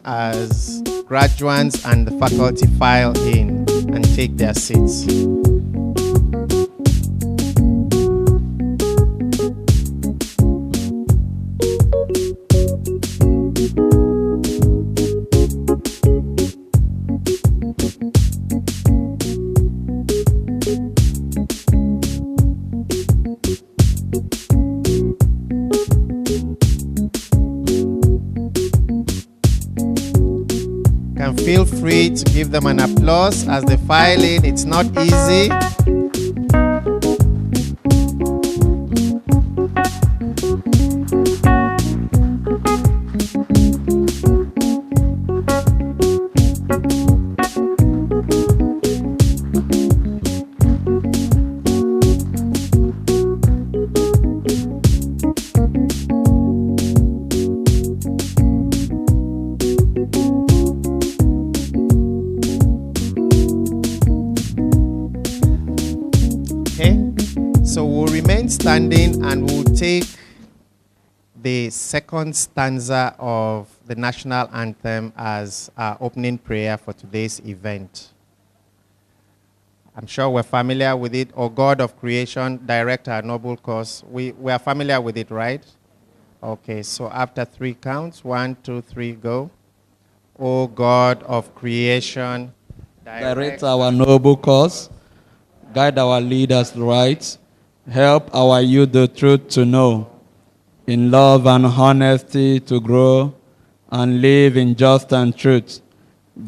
as graduands and the faculty file in and take their seats. Feel free to give them an applause as they file in. It's not easy. Standing, and we'll take the second stanza of the national anthem as our opening prayer for today's event. I'm sure we're familiar with it. O God of creation, direct our noble cause. We are familiar with it, right? Okay, so after 3 counts, 1, 2, 3, go. O God of creation, direct our noble cause, guide our leaders right, help our youth the truth to know, in love and honesty to grow, and live in justice and truth.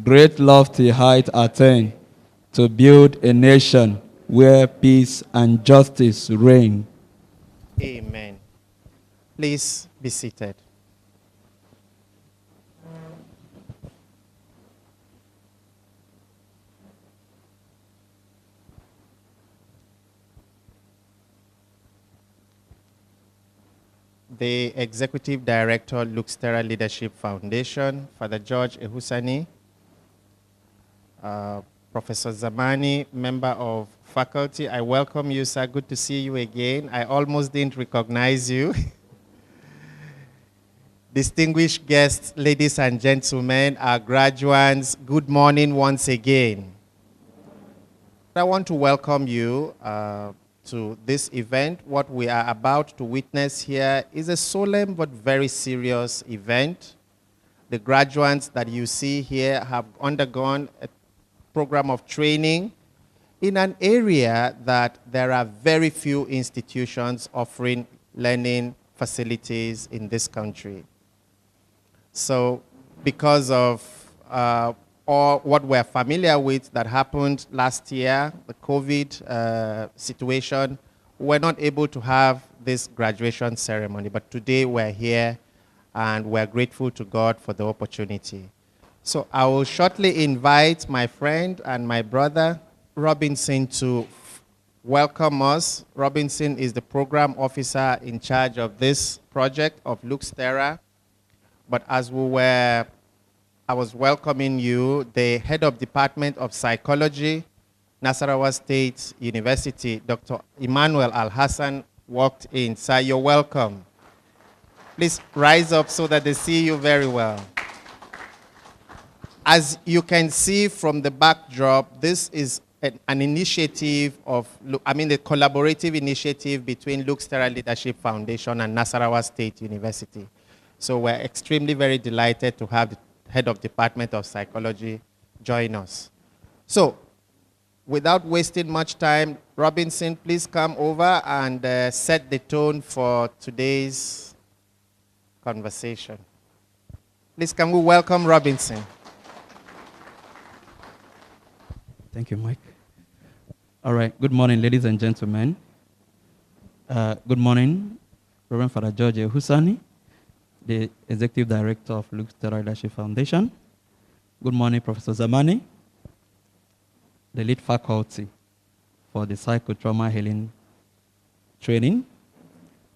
Great lofty height attain, to build a nation where peace and justice reign. Amen. Please be seated. The Executive Director, Terra Leadership Foundation, Father George Ehusani, Professor Zamani, member of faculty. I welcome you, sir. Good to see you again. I almost didn't recognize you. Distinguished guests, ladies and gentlemen, our graduands, good morning once again. I want to welcome you to this event. What we are about to witness here is a solemn but very serious event. The graduates that you see here have undergone a program of training in an area that there are very few institutions offering learning facilities in this country. So because of or what we're familiar with that happened last year, the COVID situation, we're not able to have this graduation ceremony. But today we're here and we're grateful to God for the opportunity. So I will shortly invite my friend and my brother, Robinson, to welcome us. Robinson is the program officer in charge of this project of Terra. But as I was welcoming you, the head of Department of Psychology, Nasarawa State University, Dr. Emmanuel Al-Hassan, walked in. Sir, you're welcome. Please rise up so that they see you very well. As you can see from the backdrop, this is an initiative of, the collaborative initiative between Terra Leadership Foundation and Nasarawa State University. So we're extremely very delighted to have the head of Department of Psychology join us. So, without wasting much time, Robinson, please come over and set the tone for today's conversation. Please can we welcome Robinson. Thank you, Mike. All right, good morning, ladies and gentlemen. Good morning, Reverend Father George Ehusani, the Executive Director of Terra Leadership Foundation. Good morning, Professor Zamani, the lead faculty for the Psychotrauma Healing Training,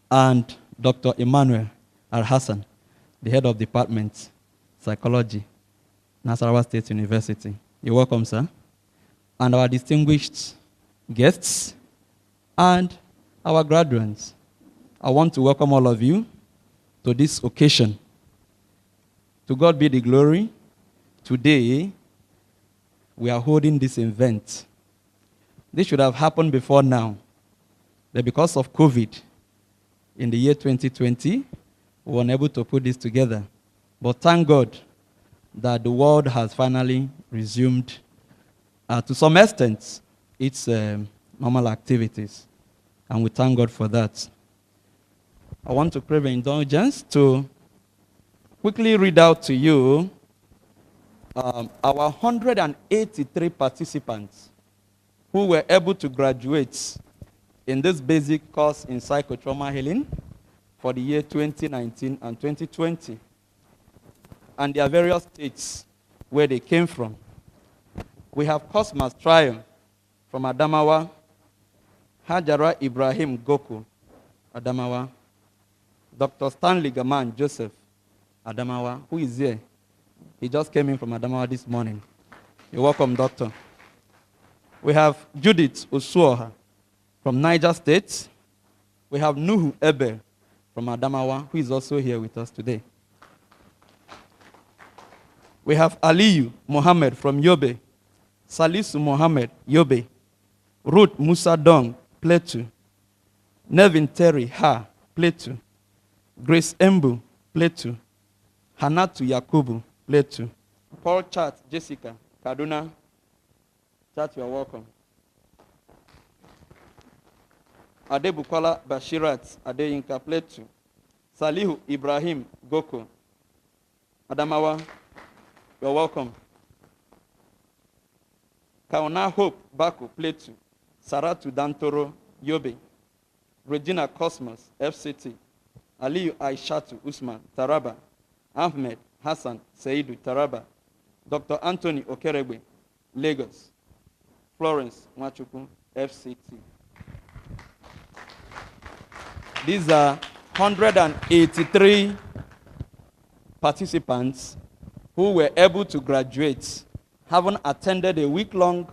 and Dr. Emmanuel Al-Hassan, the Head of Department, Psychology, Nasarawa State University. You're welcome, sir. And our distinguished guests and our graduates. I want to welcome all of you to this occasion To God be the glory. Today, we are holding this event. This should have happened before now. But because of COVID, in the year 2020, we were unable to put this together. But thank God that the world has finally resumed, to some extent, its normal activities. And we thank God for that. I want to pray for indulgence to quickly read out to you our 183 participants who were able to graduate in this basic course in psychotrauma healing for the year 2019 and 2020, and their various states where they came from. We have Cosmas Triumph from Adamawa, Hajara Ibrahim Goku, Adamawa, Dr. Stanley Gaman Joseph, Adamawa, who is here. He just came in from Adamawa this morning. You're welcome, doctor. We have Judith Usuoha from Niger State. We have Nuhu Ebe from Adamawa, who is also here with us today. We have Aliyu Mohammed from Yobe, Salisu Mohammed, Yobe, Ruth Musa Dong, Plateau, Nevin Terry Ha, Plateau, Grace Embu, Plateau, Hanatu Yakubu, Plateau, Paul Chat Jessica, Kaduna. Chat, you are welcome. Adebukola Bashirat, Adeyinka, Plateau, Salihu Ibrahim Goko, Adamawa, you are welcome. Kauna Hope Baku, Plateau, Saratu Dantoro, Yobe, Regina Cosmos, FCT, Aliyu Aishatu Usman, Taraba, Ahmed Hassan Seidu, Taraba, Dr. Anthony Okerebe, Lagos, Florence Machuku, FCT. These are 183 participants who were able to graduate, having attended a week-long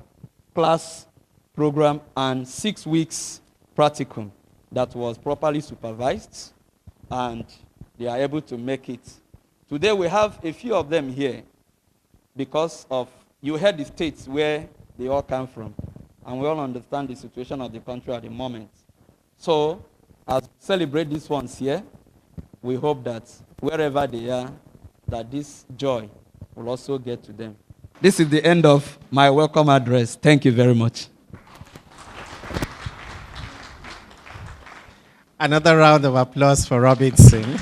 class program and 6 weeks practicum that was properly supervised, and they are able to make it. Today we have a few of them here because of, you heard the states where they all come from, and we all understand the situation of the country at the moment. So, as we celebrate these ones here, we hope that wherever they are, that this joy will also get to them. This is the end of my welcome address. Thank you very much. Another round of applause for Robinson.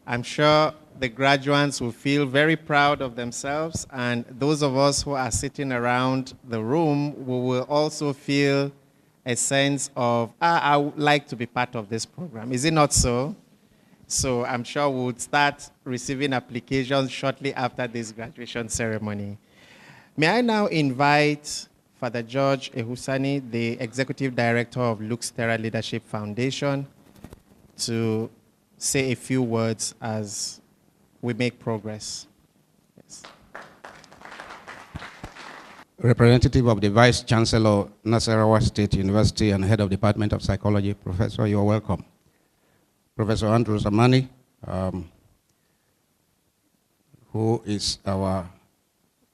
I'm sure the graduates will feel very proud of themselves, and those of us who are sitting around the room will also feel a sense of, I would like to be part of this program. Is it not so? So I'm sure we would start receiving applications shortly after this graduation ceremony. May I now invite Father George Ehusani, the Executive Director of Lux Terra Leadership Foundation, to say a few words as we make progress. Yes. Representative of the Vice Chancellor, Nasarawa State University, and Head of Department of Psychology, Professor, you are welcome. Professor Andrew Zamani, who is our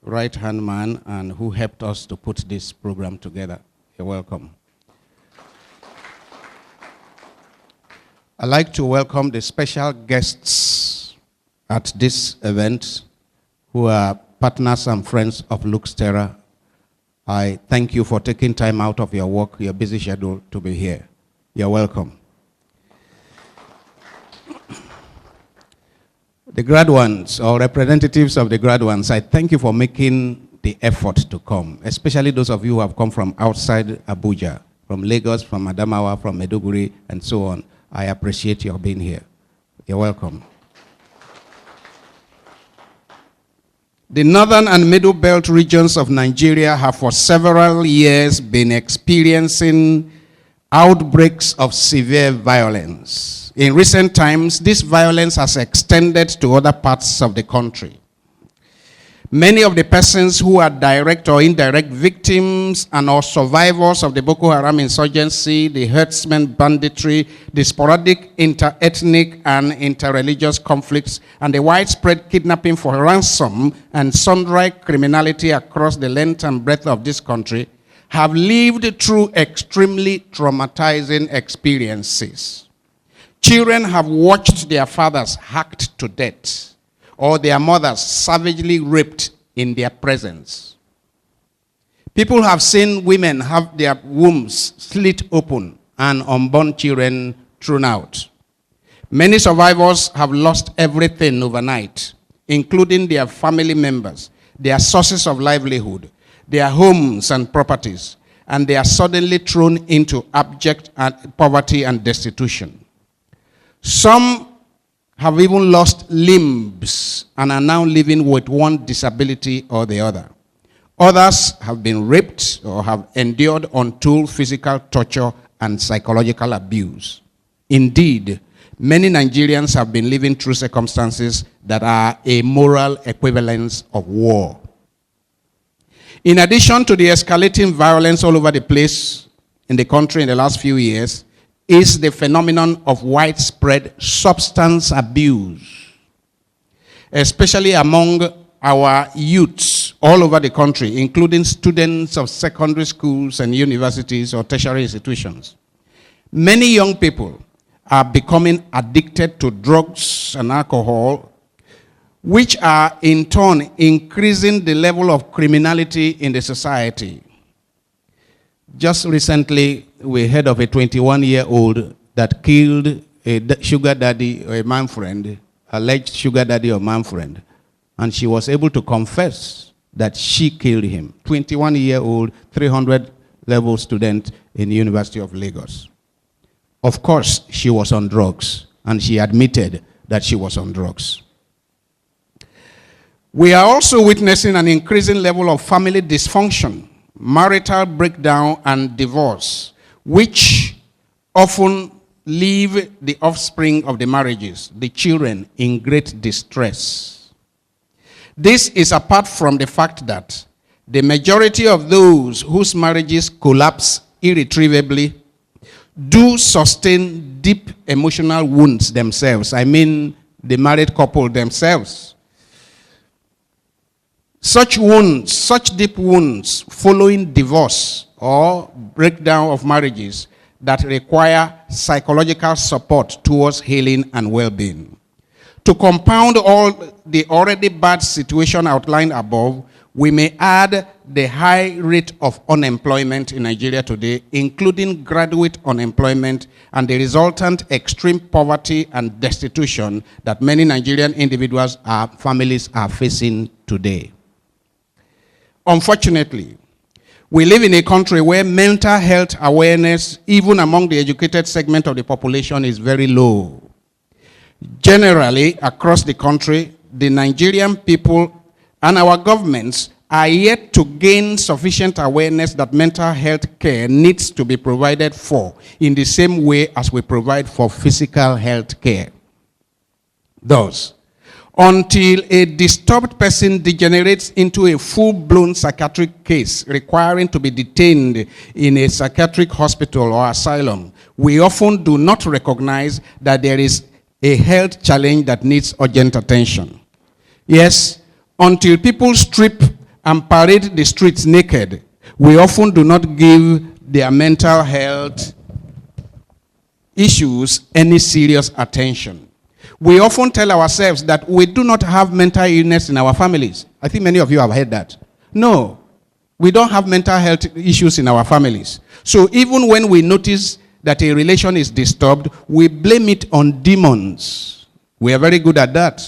right-hand man and who helped us to put this program together. You're welcome. I'd like to welcome the special guests at this event who are partners and friends of Lux Terra. I thank you for taking time out of your work, your busy schedule, to be here. You're welcome. The graduands or representatives of the graduands, I thank you for making the effort to come, especially those of you who have come from outside Abuja, from Lagos, from Adamawa, from Maiduguri, and so on. I appreciate your being here. You're welcome. The northern and middle belt regions of Nigeria have for several years been experiencing outbreaks of severe violence. In recent times, this violence has extended to other parts of the country. Many of the persons who are direct or indirect victims and or survivors of the Boko Haram insurgency, the herdsmen banditry, the sporadic inter-ethnic and inter-religious conflicts, and the widespread kidnapping for ransom and sundry criminality across the length and breadth of this country have lived through extremely traumatizing experiences. Children have watched their fathers hacked to death, or their mothers savagely raped in their presence. People have seen women have their wombs slit open and unborn children thrown out. Many survivors have lost everything overnight, including their family members, their sources of livelihood, their homes and properties, and they are suddenly thrown into abject poverty and destitution. Some have even lost limbs and are now living with one disability or the other. Others have been raped or have endured untold physical torture and psychological abuse. Indeed, many Nigerians have been living through circumstances that are a moral equivalence of war. In addition to the escalating violence all over the place in the country in the last few years, is the phenomenon of widespread substance abuse, especially among our youths all over the country, including students of secondary schools and universities or tertiary institutions. Many young people are becoming addicted to drugs and alcohol, which are in turn increasing the level of criminality in the society. Just recently, we heard of a 21-year-old that killed a sugar daddy or a man friend, alleged sugar daddy or man friend, and she was able to confess that she killed him. 21-year-old, 300-level student in the University of Lagos. Of course, she was on drugs, and she admitted that she was on drugs. We are also witnessing an increasing level of family dysfunction, marital breakdown and divorce, which often leave the offspring of the marriages, the children, in great distress. This is apart from the fact that the majority of those whose marriages collapse irretrievably do sustain deep emotional wounds themselves. I mean, the married couple themselves. Such wounds, such deep wounds following divorce or breakdown of marriages that require psychological support towards healing and well-being. To compound all the already bad situation outlined above, we may add the high rate of unemployment in Nigeria today, including graduate unemployment and the resultant extreme poverty and destitution that many Nigerian individuals and families are facing today. Unfortunately, we live in a country where mental health awareness, even among the educated segment of the population, is very low. Generally, across the country, the Nigerian people and our governments are yet to gain sufficient awareness that mental health care needs to be provided for in the same way as we provide for physical health care. Thus, until a disturbed person degenerates into a full-blown psychiatric case requiring to be detained in a psychiatric hospital or asylum, we often do not recognize that there is a health challenge that needs urgent attention. Yes, until people strip and parade the streets naked, we often do not give their mental health issues any serious attention. We often tell ourselves that we do not have mental illness in our families. I think many of you have heard that. No, we don't have mental health issues in our families. So even when we notice that a relation is disturbed, we blame it on demons. We are very good at that.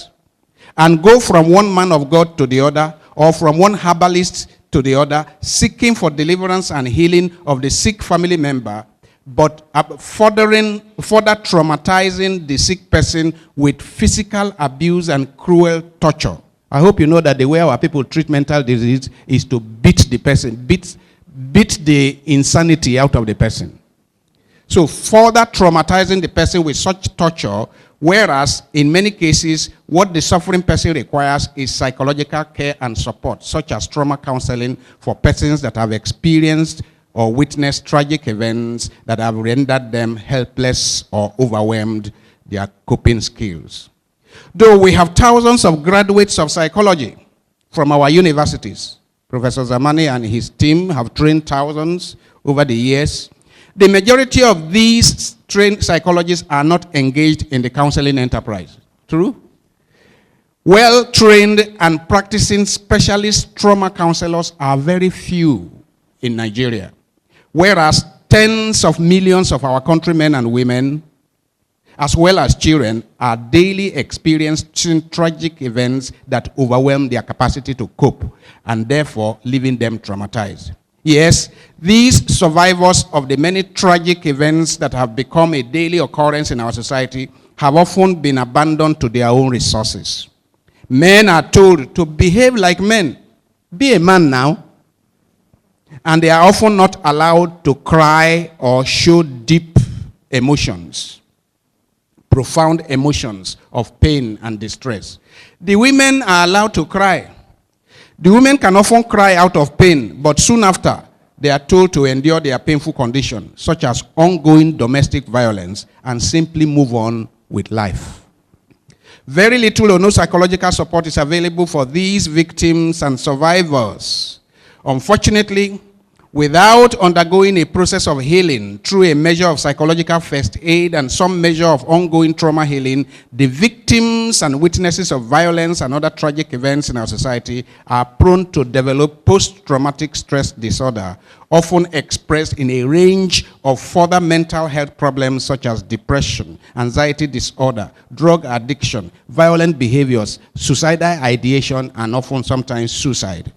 And go from one man of God to the other, or from one herbalist to the other, seeking for deliverance and healing of the sick family member, but further traumatizing the sick person with physical abuse and cruel torture. I hope you know that the way our people treat mental disease is to beat the person, beat the insanity out of the person. So further traumatizing the person with such torture Whereas, in many cases, what the suffering person requires is psychological care and support, such as trauma counseling for persons that have experienced or witnessed tragic events that have rendered them helpless or overwhelmed their coping skills. Though we have thousands of graduates of psychology from our universities, Professor Zamani and his team have trained thousands over the years. The majority of these trained psychologists are not engaged in the counseling enterprise. True? Well-trained and practicing specialist trauma counselors are very few in Nigeria, whereas tens of millions of our countrymen and women, as well as children, are daily experiencing tragic events that overwhelm their capacity to cope and therefore leaving them traumatized. Yes, these survivors of the many tragic events that have become a daily occurrence in our society have often been abandoned to their own resources. Men are told to behave like men. Be a man now. And they are often not allowed to cry or show deep emotions, profound emotions of pain and distress. The women are allowed to cry. The women can often cry out of pain, but soon after, they are told to endure their painful condition, such as ongoing domestic violence, and simply move on with life. Very little or no psychological support is available for these victims and survivors. Unfortunately, without undergoing a process of healing through a measure of psychological first aid and some measure of ongoing trauma healing, the victims and witnesses of violence and other tragic events in our society are prone to develop post-traumatic stress disorder, often expressed in a range of further mental health problems such as depression, anxiety disorder, drug addiction, violent behaviors, suicidal ideation, and often sometimes suicide.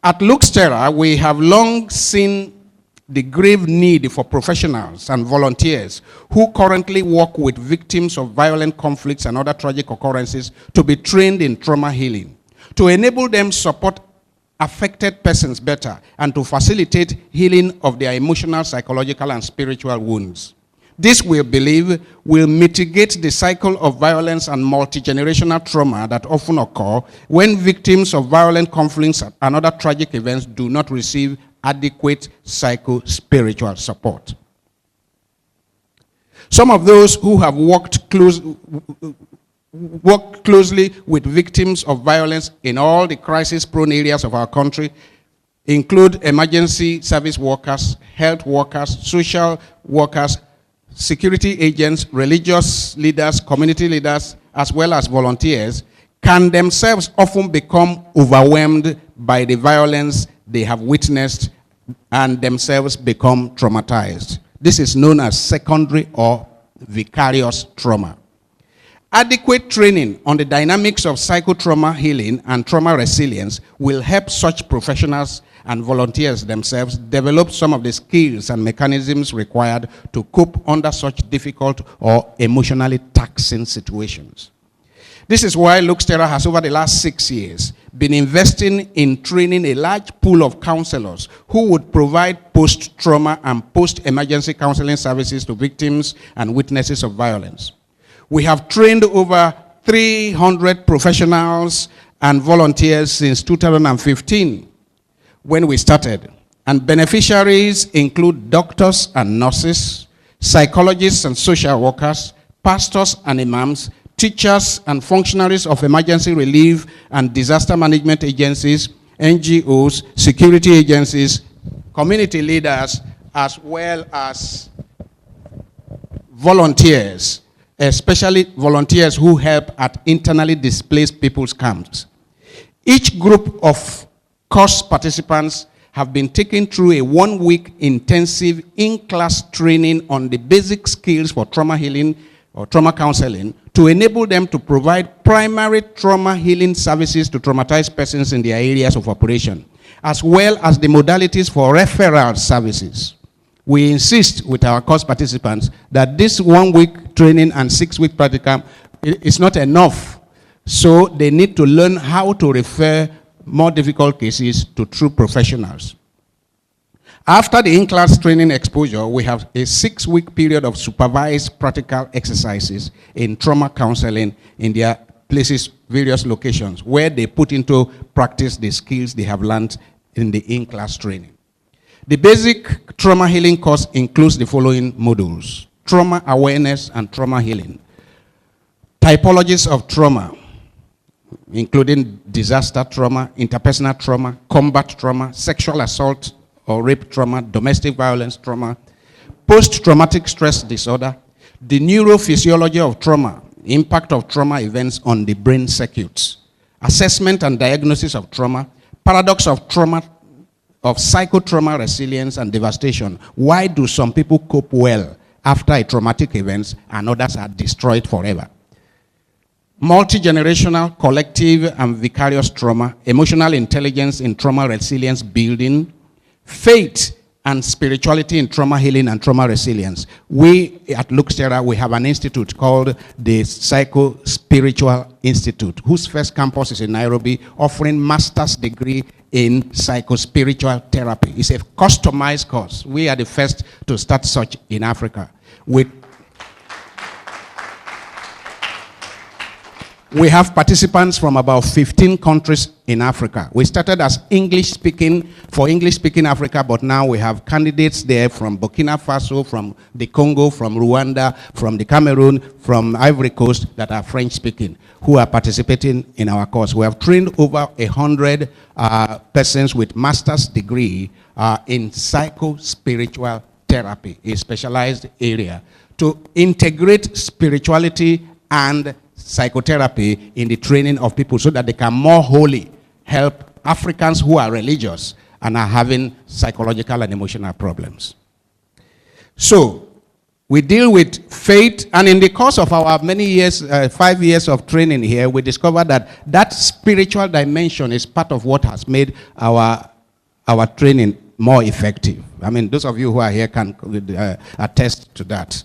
At Terra, we have long seen the grave need for professionals and volunteers who currently work with victims of violent conflicts and other tragic occurrences to be trained in trauma healing, to enable them support affected persons better, and to facilitate healing of their emotional, psychological, and spiritual wounds. This, we believe, will mitigate the cycle of violence and multi-generational trauma that often occur when victims of violent conflicts and other tragic events do not receive adequate psycho-spiritual support. Some of those who have worked closely with victims of violence in all the crisis-prone areas of our country include emergency service workers, health workers, social workers, security agents, religious leaders, community leaders, as well as volunteers, can themselves often become overwhelmed by the violence they have witnessed and themselves become traumatized. This is known as secondary or vicarious trauma. Adequate training on the dynamics of psychotrauma healing and trauma resilience will help such professionals and volunteers themselves develop some of the skills and mechanisms required to cope under such difficult or emotionally taxing situations. This is why Terra has, over the last 6 years, been investing in training a large pool of counselors who would provide post-trauma and post-emergency counseling services to victims and witnesses of violence. We have trained over 300 professionals and volunteers since 2015 when we started. And beneficiaries include doctors and nurses, psychologists and social workers, pastors and imams, teachers and functionaries of emergency relief and disaster management agencies, NGOs, security agencies, community leaders, as well as volunteers, especially volunteers who help at internally displaced people's camps. Each group of course participants have been taken through a 1-week intensive in-class training on the basic skills for trauma healing or trauma counseling to enable them to provide primary trauma healing services to traumatized persons in their areas of operation, as well as the modalities for referral services. We insist with our course participants that this 1-week training and 6-week practicum is not enough. So they need to learn how to refer more difficult cases to true professionals. After the in-class training exposure, we have a 6-week period of supervised practical exercises in trauma counseling in their places, various locations, where they put into practice the skills they have learned in the in-class training. The basic trauma healing course includes the following modules: trauma awareness and trauma healing, typologies of trauma, including disaster trauma, interpersonal trauma, combat trauma, sexual assault or rape trauma, domestic violence trauma, post-traumatic stress disorder, the neurophysiology of trauma, impact of trauma events on the brain circuits, assessment and diagnosis of trauma, paradox of trauma, of psychotrauma resilience and devastation. Why do some people cope well after a traumatic event and others are destroyed forever? Multi-generational, collective, and vicarious trauma, emotional intelligence in trauma resilience building, faith and spirituality in trauma healing and trauma resilience. We at Terra, we have an institute called the Psycho-Spiritual Institute, whose first campus is in Nairobi, offering master's degree in psycho-spiritual therapy. It's a customized course. We are the first to start such in Africa. We have participants from about 15 countries in Africa. We started as English-speaking, for English-speaking Africa, but now we have candidates there from Burkina Faso, from the Congo, from Rwanda, from the Cameroon, from Ivory Coast that are French-speaking, who are participating in our course. We have trained over 100 persons with master's degree in psycho-spiritual therapy, a specialized area, to integrate spirituality and psychotherapy in the training of people so that they can more wholly help Africans who are religious and are having psychological and emotional problems. So, we deal with faith, and in the course of our many years, 5 years of training here, we discovered that that spiritual dimension is part of what has made our training more effective. I mean, those of you who are here can attest to that.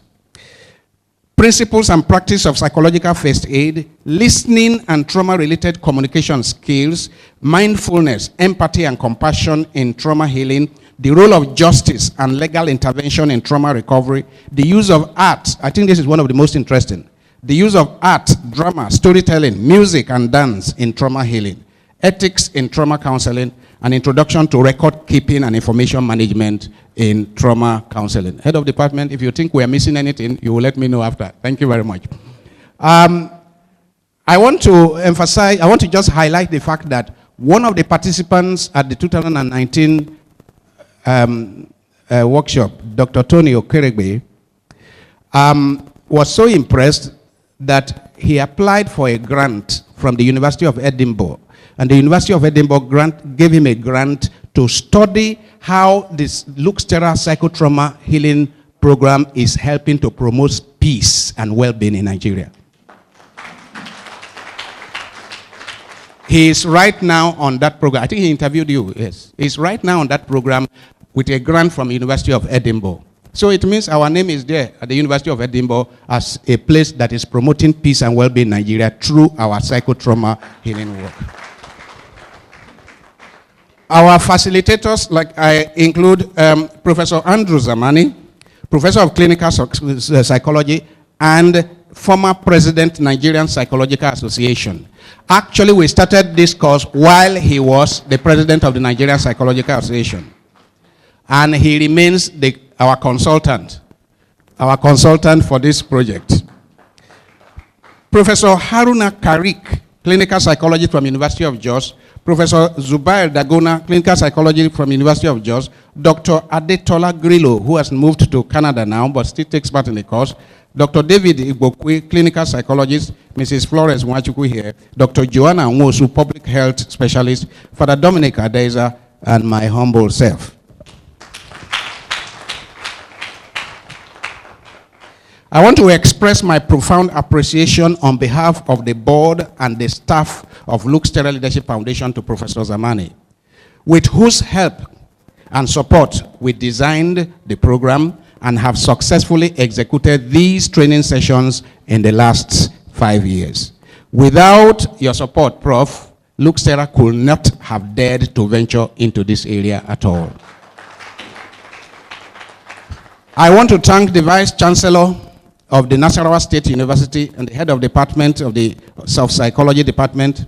Principles and practice of psychological first aid, listening and trauma-related communication skills, mindfulness, empathy and compassion in trauma healing, the role of justice and legal intervention in trauma recovery, the use of art. I think this is one of the most interesting. The use of art, drama, storytelling, music and dance in trauma healing, ethics in trauma counseling, an introduction to record keeping and information management in trauma counseling. Head of department, if you think we are missing anything, you will let me know after. Thank you very much. I want to emphasize, I want to just highlight the fact that one of the participants at the 2019 workshop, Dr. Tony Okerebe, was so impressed that he applied for a grant from the University of Edinburgh. And the University of Edinburgh gave him a grant to study how this Terra psychotrauma healing program is helping to promote peace and well-being in Nigeria. He is right now on that program. I think he interviewed you, yes. He's right now on that program with a grant from the University of Edinburgh. So it means our name is there at the University of Edinburgh as a place that is promoting peace and well-being in Nigeria through our psychotrauma healing work. Our facilitators, like I include Professor Andrew Zamani, Professor of Clinical Psychology, and former President, Nigerian Psychological Association. Actually, we started this course while he was the President of the Nigerian Psychological Association. And he remains our consultant for this project. Professor Haruna Karik, Clinical Psychology from University of Jos, Professor Zubair Dagona, Clinical Psychology from University of Jos, Dr. Adetola Grillo, who has moved to Canada now but still takes part in the course, Dr. David Igbokwe, Clinical Psychologist, Mrs. Florence Mwachukwu here, Dr. Joanna Nwosu, Public Health Specialist, Father Dominic Adeza, and my humble self. I want to express my profound appreciation on behalf of the board and the staff of Terra Leadership Foundation to Professor Zamani, with whose help and support we designed the program and have successfully executed these training sessions in the last 5 years. Without your support, Prof, Terra could not have dared to venture into this area at all. I want to thank the Vice Chancellor of the Nasarawa State University and the head of department of the Psychology Department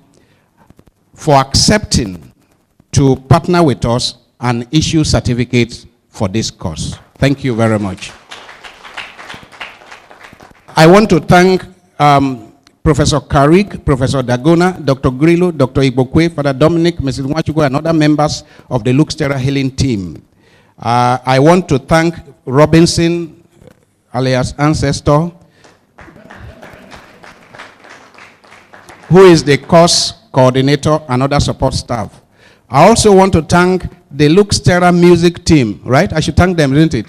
for accepting to partner with us and issue certificates for this course. Thank you very much. I want to thank Professor Karik, Professor Dagona, Dr. Grillo, Dr. Igbokwe, Father Dominic, Mrs. Mwachugo, and other members of the Luke's Terra Healing team. I want to thank Robinson, alias Ancestor, who is the course coordinator and other support staff. I also want to thank the Luke's Terra music team, right? I should thank them, isn't it?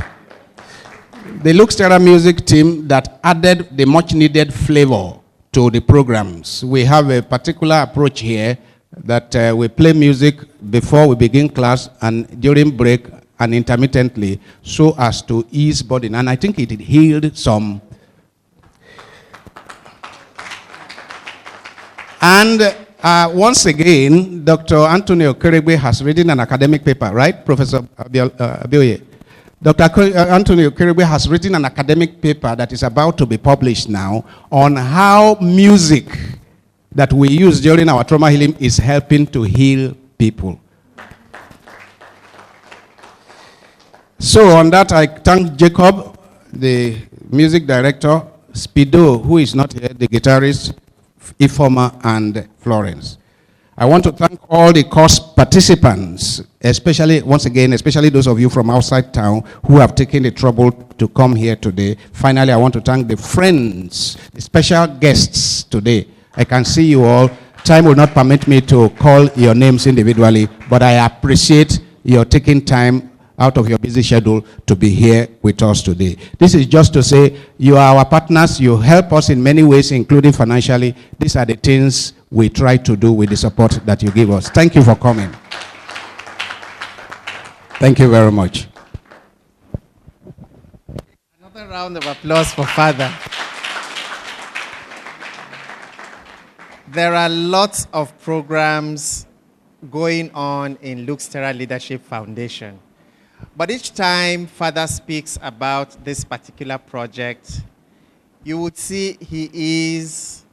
The Luke's Terra music team that added the much needed flavor to the programs. We have a particular approach here that we play music before we begin class and during break and intermittently so as to ease burden. And I think it healed some. And once again, Dr. Antonio Keregbe has written an academic paper, right, Professor Abioye? Dr. Antonio Keregbe has written an academic paper that is about to be published now on how music that we use during our trauma healing is helping to heal people. So on that, I thank Jacob, the music director, Spido, who is not here, the guitarist, Ifoma, and Florence. I want to thank all the course participants, especially, once again, especially those of you from outside town who have taken the trouble to come here today. Finally, I want to thank the friends, the special guests today. I can see you all. Time will not permit me to call your names individually, but I appreciate your taking time out of your busy schedule to be here with us today. This is just to say you are our partners. You help us in many ways, including financially. These are the things we try to do with the support that you give us. Thank you for coming. Thank you very much. Another round of applause for Father. There are lots of programs going on in Luke's Terra Leadership Foundation. But each time Father speaks about this particular project, you would see he is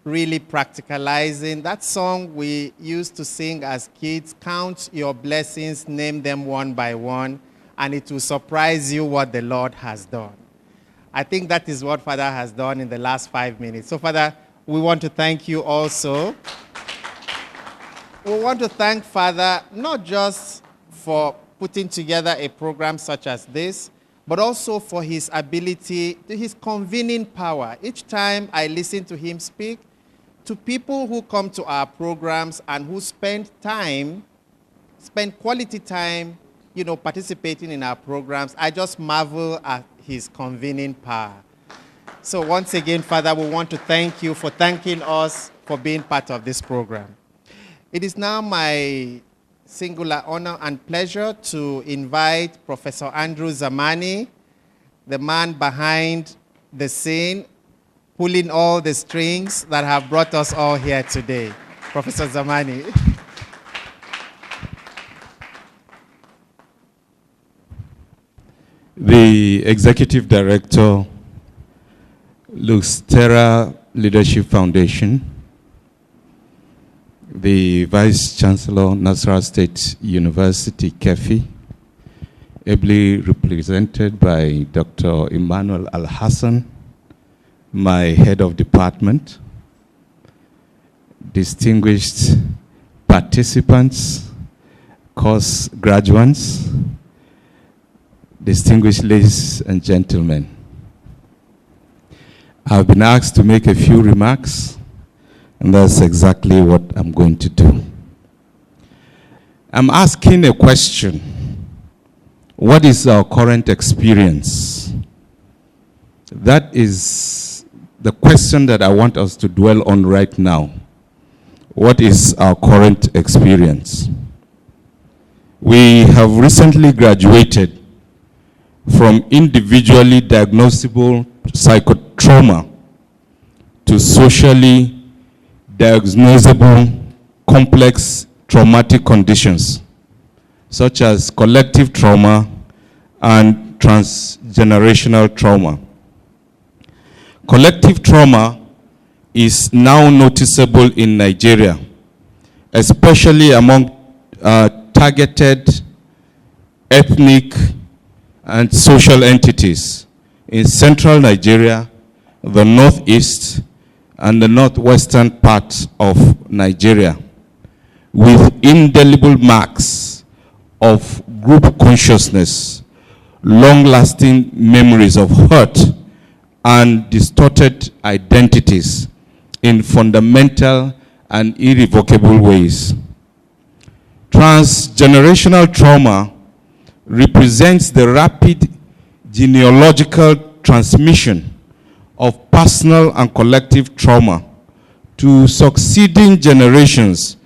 really practicalizing that song we used to sing as kids, count your blessings, name them one by one, and it will surprise you what the Lord has done. I think that is what Father has done in the last 5 minutes. So Father, we want to thank you also. We want to thank Father not just for putting together a program such as this, but also for his ability, his convening power. Each time I listen to him speak, to people who come to our programs and who spend quality time, participating in our programs, I just marvel at his convening power. So once again, Father, we want to thank you for thanking us for being part of this program. It is now my singular honor and pleasure to invite Professor Andrew Zamani, the man behind the scene, pulling all the strings that have brought us all here today. Professor Zamani. The Executive Director, Luke's Terra Leadership Foundation, the Vice Chancellor, Nasarawa State University, Keffi, ably represented by Dr. Emmanuel Al-Hassan, my head of department, distinguished participants, course graduands, distinguished ladies and gentlemen. I've been asked to make a few remarks, and that's exactly what I'm going to do. I'm asking a question. What is our current experience? That is the question that I want us to dwell on right now. What is our current experience? We have recently graduated from individually diagnosable psychotrauma to socially diagnosable complex traumatic conditions, such as collective trauma and transgenerational trauma. Collective trauma is now noticeable in Nigeria, especially among targeted ethnic and social entities in central Nigeria, the northeast, and the northwestern part of Nigeria, with indelible marks of group consciousness, long-lasting memories of hurt, and distorted identities in fundamental and irrevocable ways. Transgenerational trauma represents the rapid genealogical transmission of personal and collective trauma to succeeding generations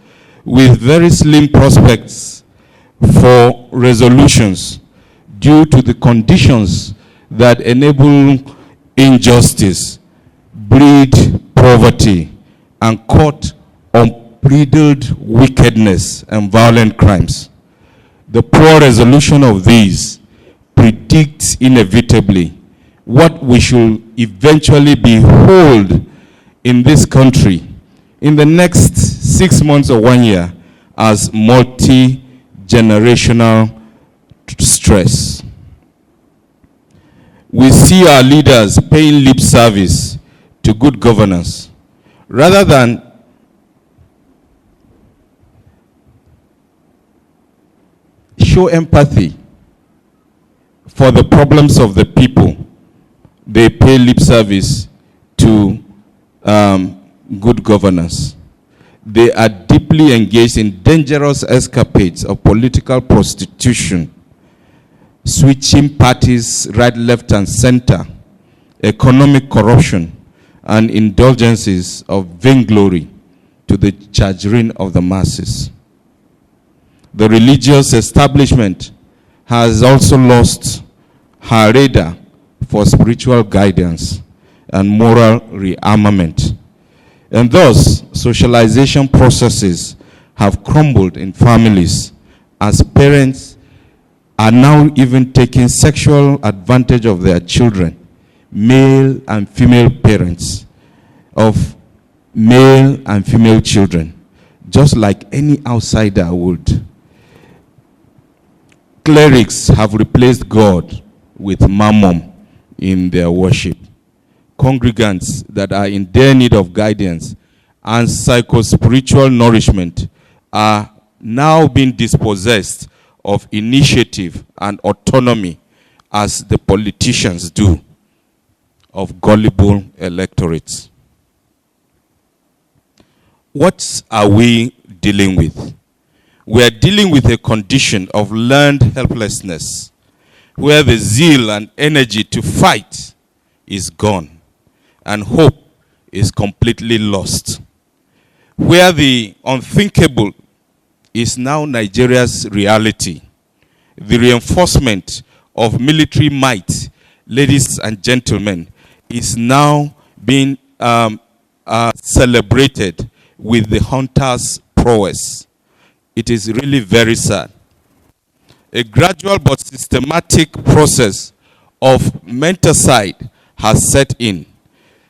with very slim prospects for resolutions due to the conditions that enable injustice, breed poverty, and court unbridled wickedness and violent crimes. The poor resolution of these predicts inevitably what we should eventually behold in this country in the next 6 months or 1 year as multi-generational stress. We see our leaders paying lip service to good governance rather than show empathy for the problems of the people. They pay lip service to good governance. They are deeply engaged in dangerous escapades of political prostitution, switching parties right, left, and center, economic corruption, and indulgences of vainglory to the chagrin of the masses. The religious establishment has also lost her radar for spiritual guidance and moral rearmament. And thus, socialization processes have crumbled in families as parents are now even taking sexual advantage of their children, male and female parents of male and female children, just like any outsider would. Clerics have replaced God with mammon in their worship. Congregants that are in dire need of guidance and psycho-spiritual nourishment are now being dispossessed of initiative and autonomy as the politicians do of gullible electorates. What are we dealing with? We are dealing with a condition of learned helplessness where the zeal and energy to fight is gone and hope is completely lost. Where the unthinkable is now Nigeria's reality. The reinforcement of military might, ladies and gentlemen, is now being celebrated with the hunter's prowess. It is really very sad. A gradual but systematic process of menticide has set in,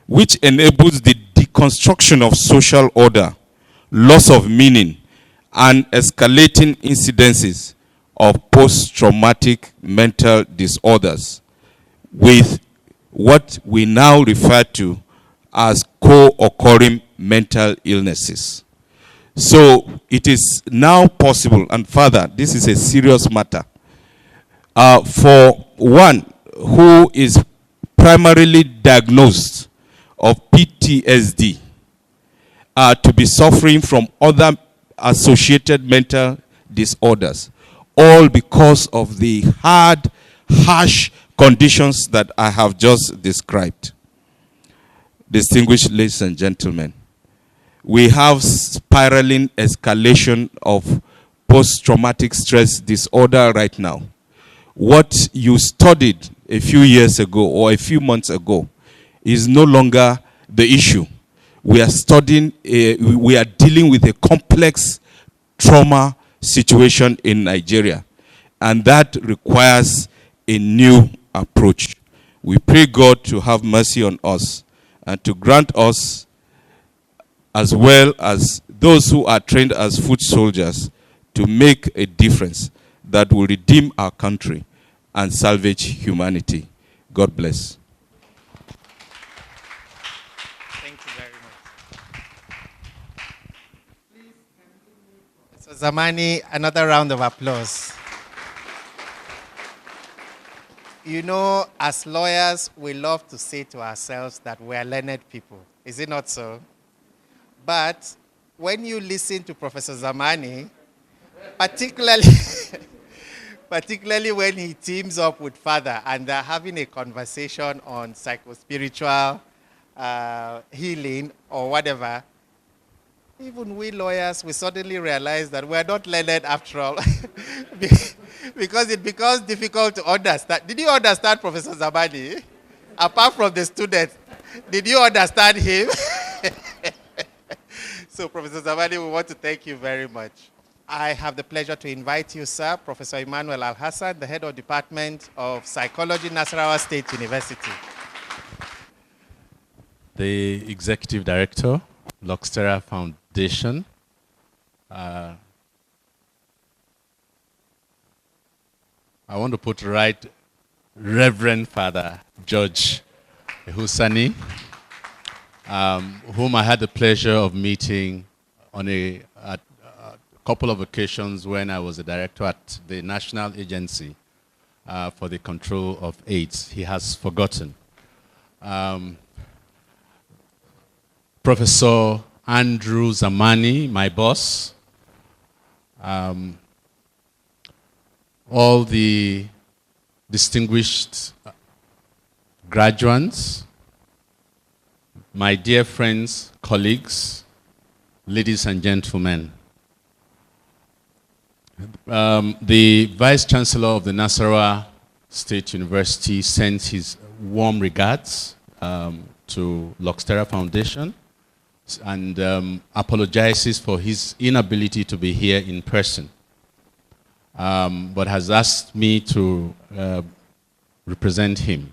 which enables the deconstruction of social order, loss of meaning, and escalating incidences of post-traumatic mental disorders with what we now refer to as co-occurring mental illnesses. So it is now possible, and further, this is a serious matter, for one who is primarily diagnosed of PTSD to be suffering from other associated mental disorders, all because of the harsh conditions that I have just described. Distinguished ladies and gentlemen, we have spiraling escalation of post-traumatic stress disorder right now. What you studied a few years ago or a few months ago is no longer the issue. We are dealing with a complex trauma situation in Nigeria, and that requires a new approach. We pray God to have mercy on us and to grant us, as well as those who are trained as foot soldiers, to make a difference that will redeem our country and salvage humanity. God bless. Thank you very much. So Zamani, another round of applause. You know, as lawyers, we love to say to ourselves that we are learned people. Is it not so? But when you listen to Professor Zamani, particularly when he teams up with Father and they're having a conversation on psychospiritual healing or whatever, even we lawyers, we suddenly realize that we're not learned after all. Because it becomes difficult to understand. Did you understand Professor Zamani? Apart from the students, did you understand him? So, Professor Zamani, we want to thank you very much. I have the pleasure to invite you, sir, Professor Emmanuel Al-Hassan, the head of Department of Psychology, Nasarawa State University. The Executive Director, Terra Foundation. I want to put right Reverend Father George Husani, whom I had the pleasure of meeting on a couple of occasions when I was a director at the National Agency for the Control of AIDS. He has forgotten. Professor Andrew Zamani, my boss, all the distinguished graduands, my dear friends, colleagues, ladies and gentlemen. The Vice Chancellor of the Nasarawa State University sends his warm regards to Terra Foundation and apologizes for his inability to be here in person, but has asked me to represent him.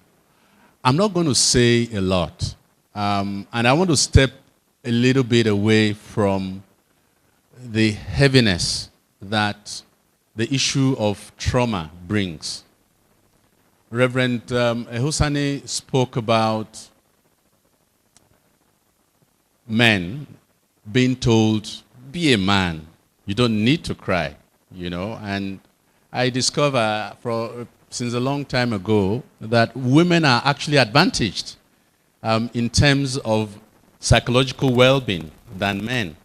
I'm not going to say a lot, and I want to step a little bit away from the heaviness that the issue of trauma brings. Reverend Husani spoke about men being told, be a man, you don't need to cry, you know. And I discover since a long time ago that women are actually advantaged in terms of psychological well-being than men.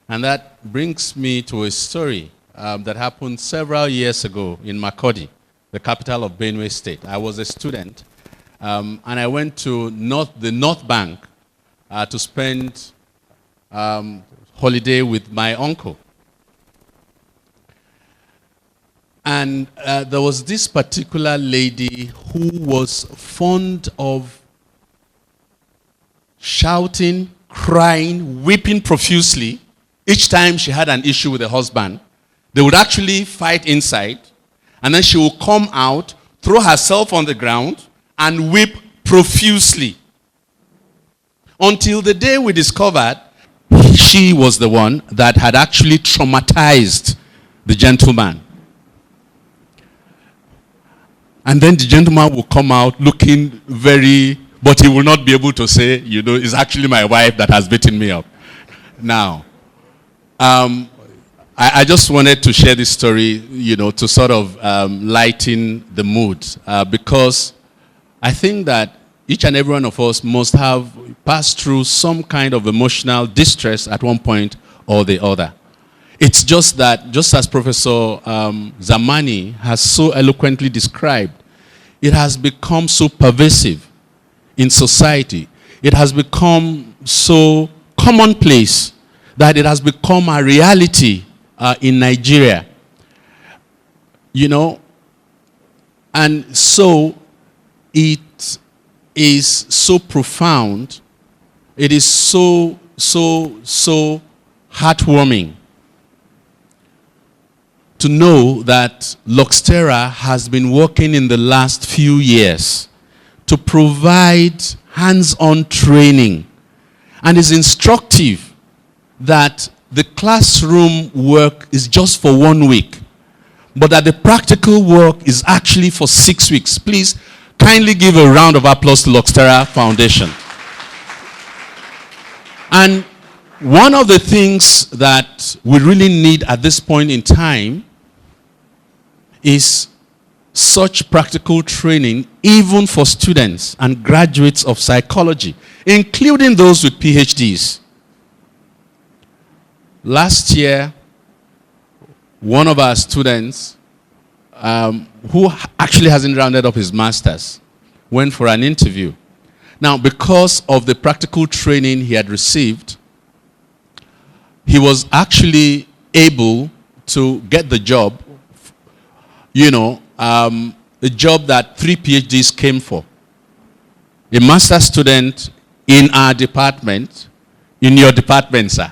And that brings me to a story that happened several years ago in Makurdi, the capital of Benue State. I was a student, and I went to the North Bank to spend holiday with my uncle. And there was this particular lady who was fond of shouting, crying, weeping profusely each time she had an issue with her husband. They would actually fight inside, and then she would come out, throw herself on the ground, and weep profusely. Until the day we discovered she was the one that had actually traumatized the gentleman. And then the gentleman will come out looking but he will not be able to say, you know, it's actually my wife that has beaten me up. Now, I just wanted to share this story, you know, to sort of lighten the mood, because I think that each and every one of us must have passed through some kind of emotional distress at one point or the other. It's just that, just as Professor Zamani has so eloquently described, it has become so pervasive in society. It has become so commonplace that it has become a reality in Nigeria. You know, and so it is so profound. It is so heartwarming to know that Terra has been working in the last few years to provide hands-on training, and is instructive that the classroom work is just for 1 week, but that the practical work is actually for 6 weeks. Please kindly give a round of applause to Terra Foundation. And one of the things that we really need at this point in time is such practical training, even for students and graduates of psychology, including those with PhDs. Last year, one of our students, who actually hasn't rounded up his master's, went for an interview. Now, because of the practical training he had received, he was actually able to get the job, a job that 3 PhDs came for. A master's student in our department, in your department, sir.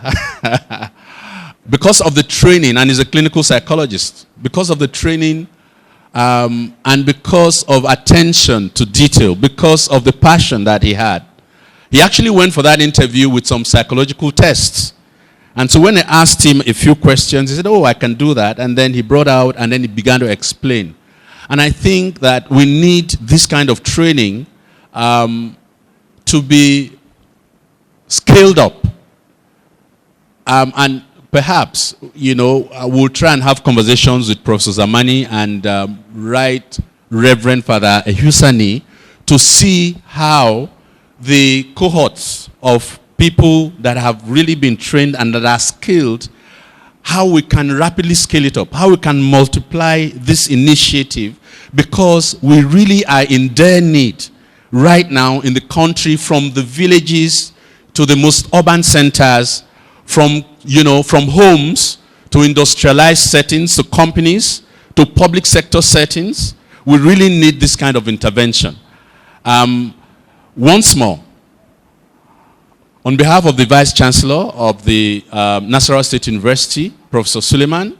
Because of the training, and he's a clinical psychologist, because of the training and because of attention to detail, because of the passion that he had, he actually went for that interview with some psychological tests. And so when I asked him a few questions, he said, oh, I can do that. And then he brought out, and then he began to explain. And I think that we need this kind of training to be scaled up. And perhaps, we'll try and have conversations with Professor Zamani and Right Reverend Father Ehusani to see how the cohorts of people that have really been trained and that are skilled, how we can rapidly scale it up, how we can multiply this initiative, because we really are in dire need right now in the country, from the villages to the most urban centers, from homes to industrialized settings, to companies, to public sector settings. We really need this kind of intervention. Once more, on behalf of the Vice Chancellor of the Nasarawa State University, Professor Suleiman,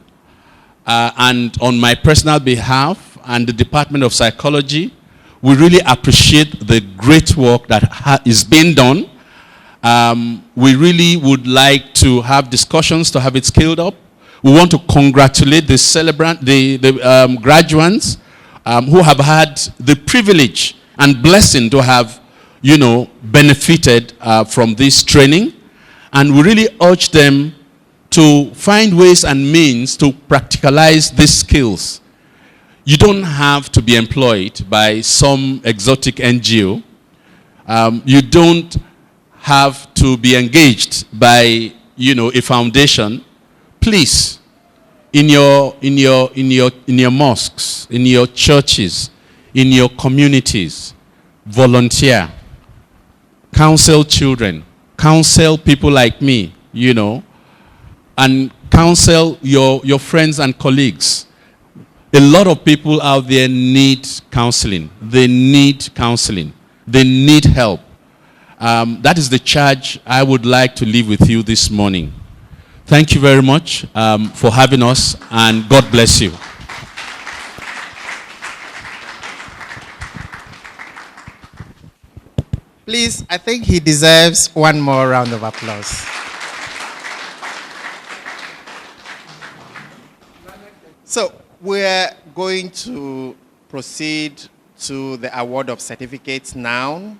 and on my personal behalf and the Department of Psychology, we really appreciate the great work that is being done. We really would like to have discussions to have it scaled up. We want to congratulate the graduands who have had the privilege and blessing to have benefited from this training. And we really urge them to find ways and means to practicalize these skills. You don't have to be employed by some exotic NGO. You don't have to be engaged by, a foundation. Please, in your mosques, in your churches, in your communities, volunteer. Counsel children, counsel people like me, and counsel your friends and colleagues. A lot of people out there need counseling. They need counseling. They need help. That is the charge I would like to leave with you this morning. Thank you very much for having us, and God bless you. Please, I think he deserves one more round of applause. So we're going to proceed to the award of certificates now.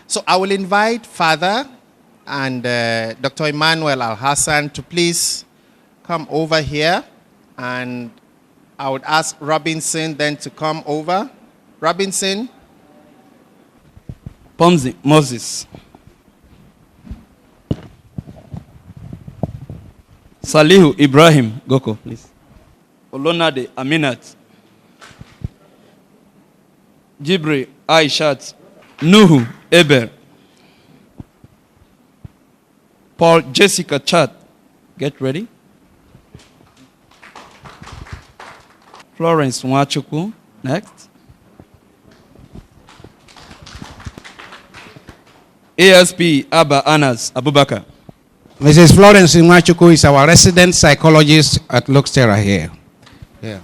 So I will invite Father and Dr. Emmanuel Al-Hassan to please come over here, and I would ask Robinson then to come over. Robinson. Pomzi Moses. Salihu Ibrahim Goko, please. Olonade Aminat. Jibri Aishat. Nuhu Eber. Paul Jessica Chat. Get ready. Florence Nwachukwu. Next. ASP Abba Anas Abubakar. Mrs. Florence Nwachukwu is our resident psychologist at Terra here. Yeah.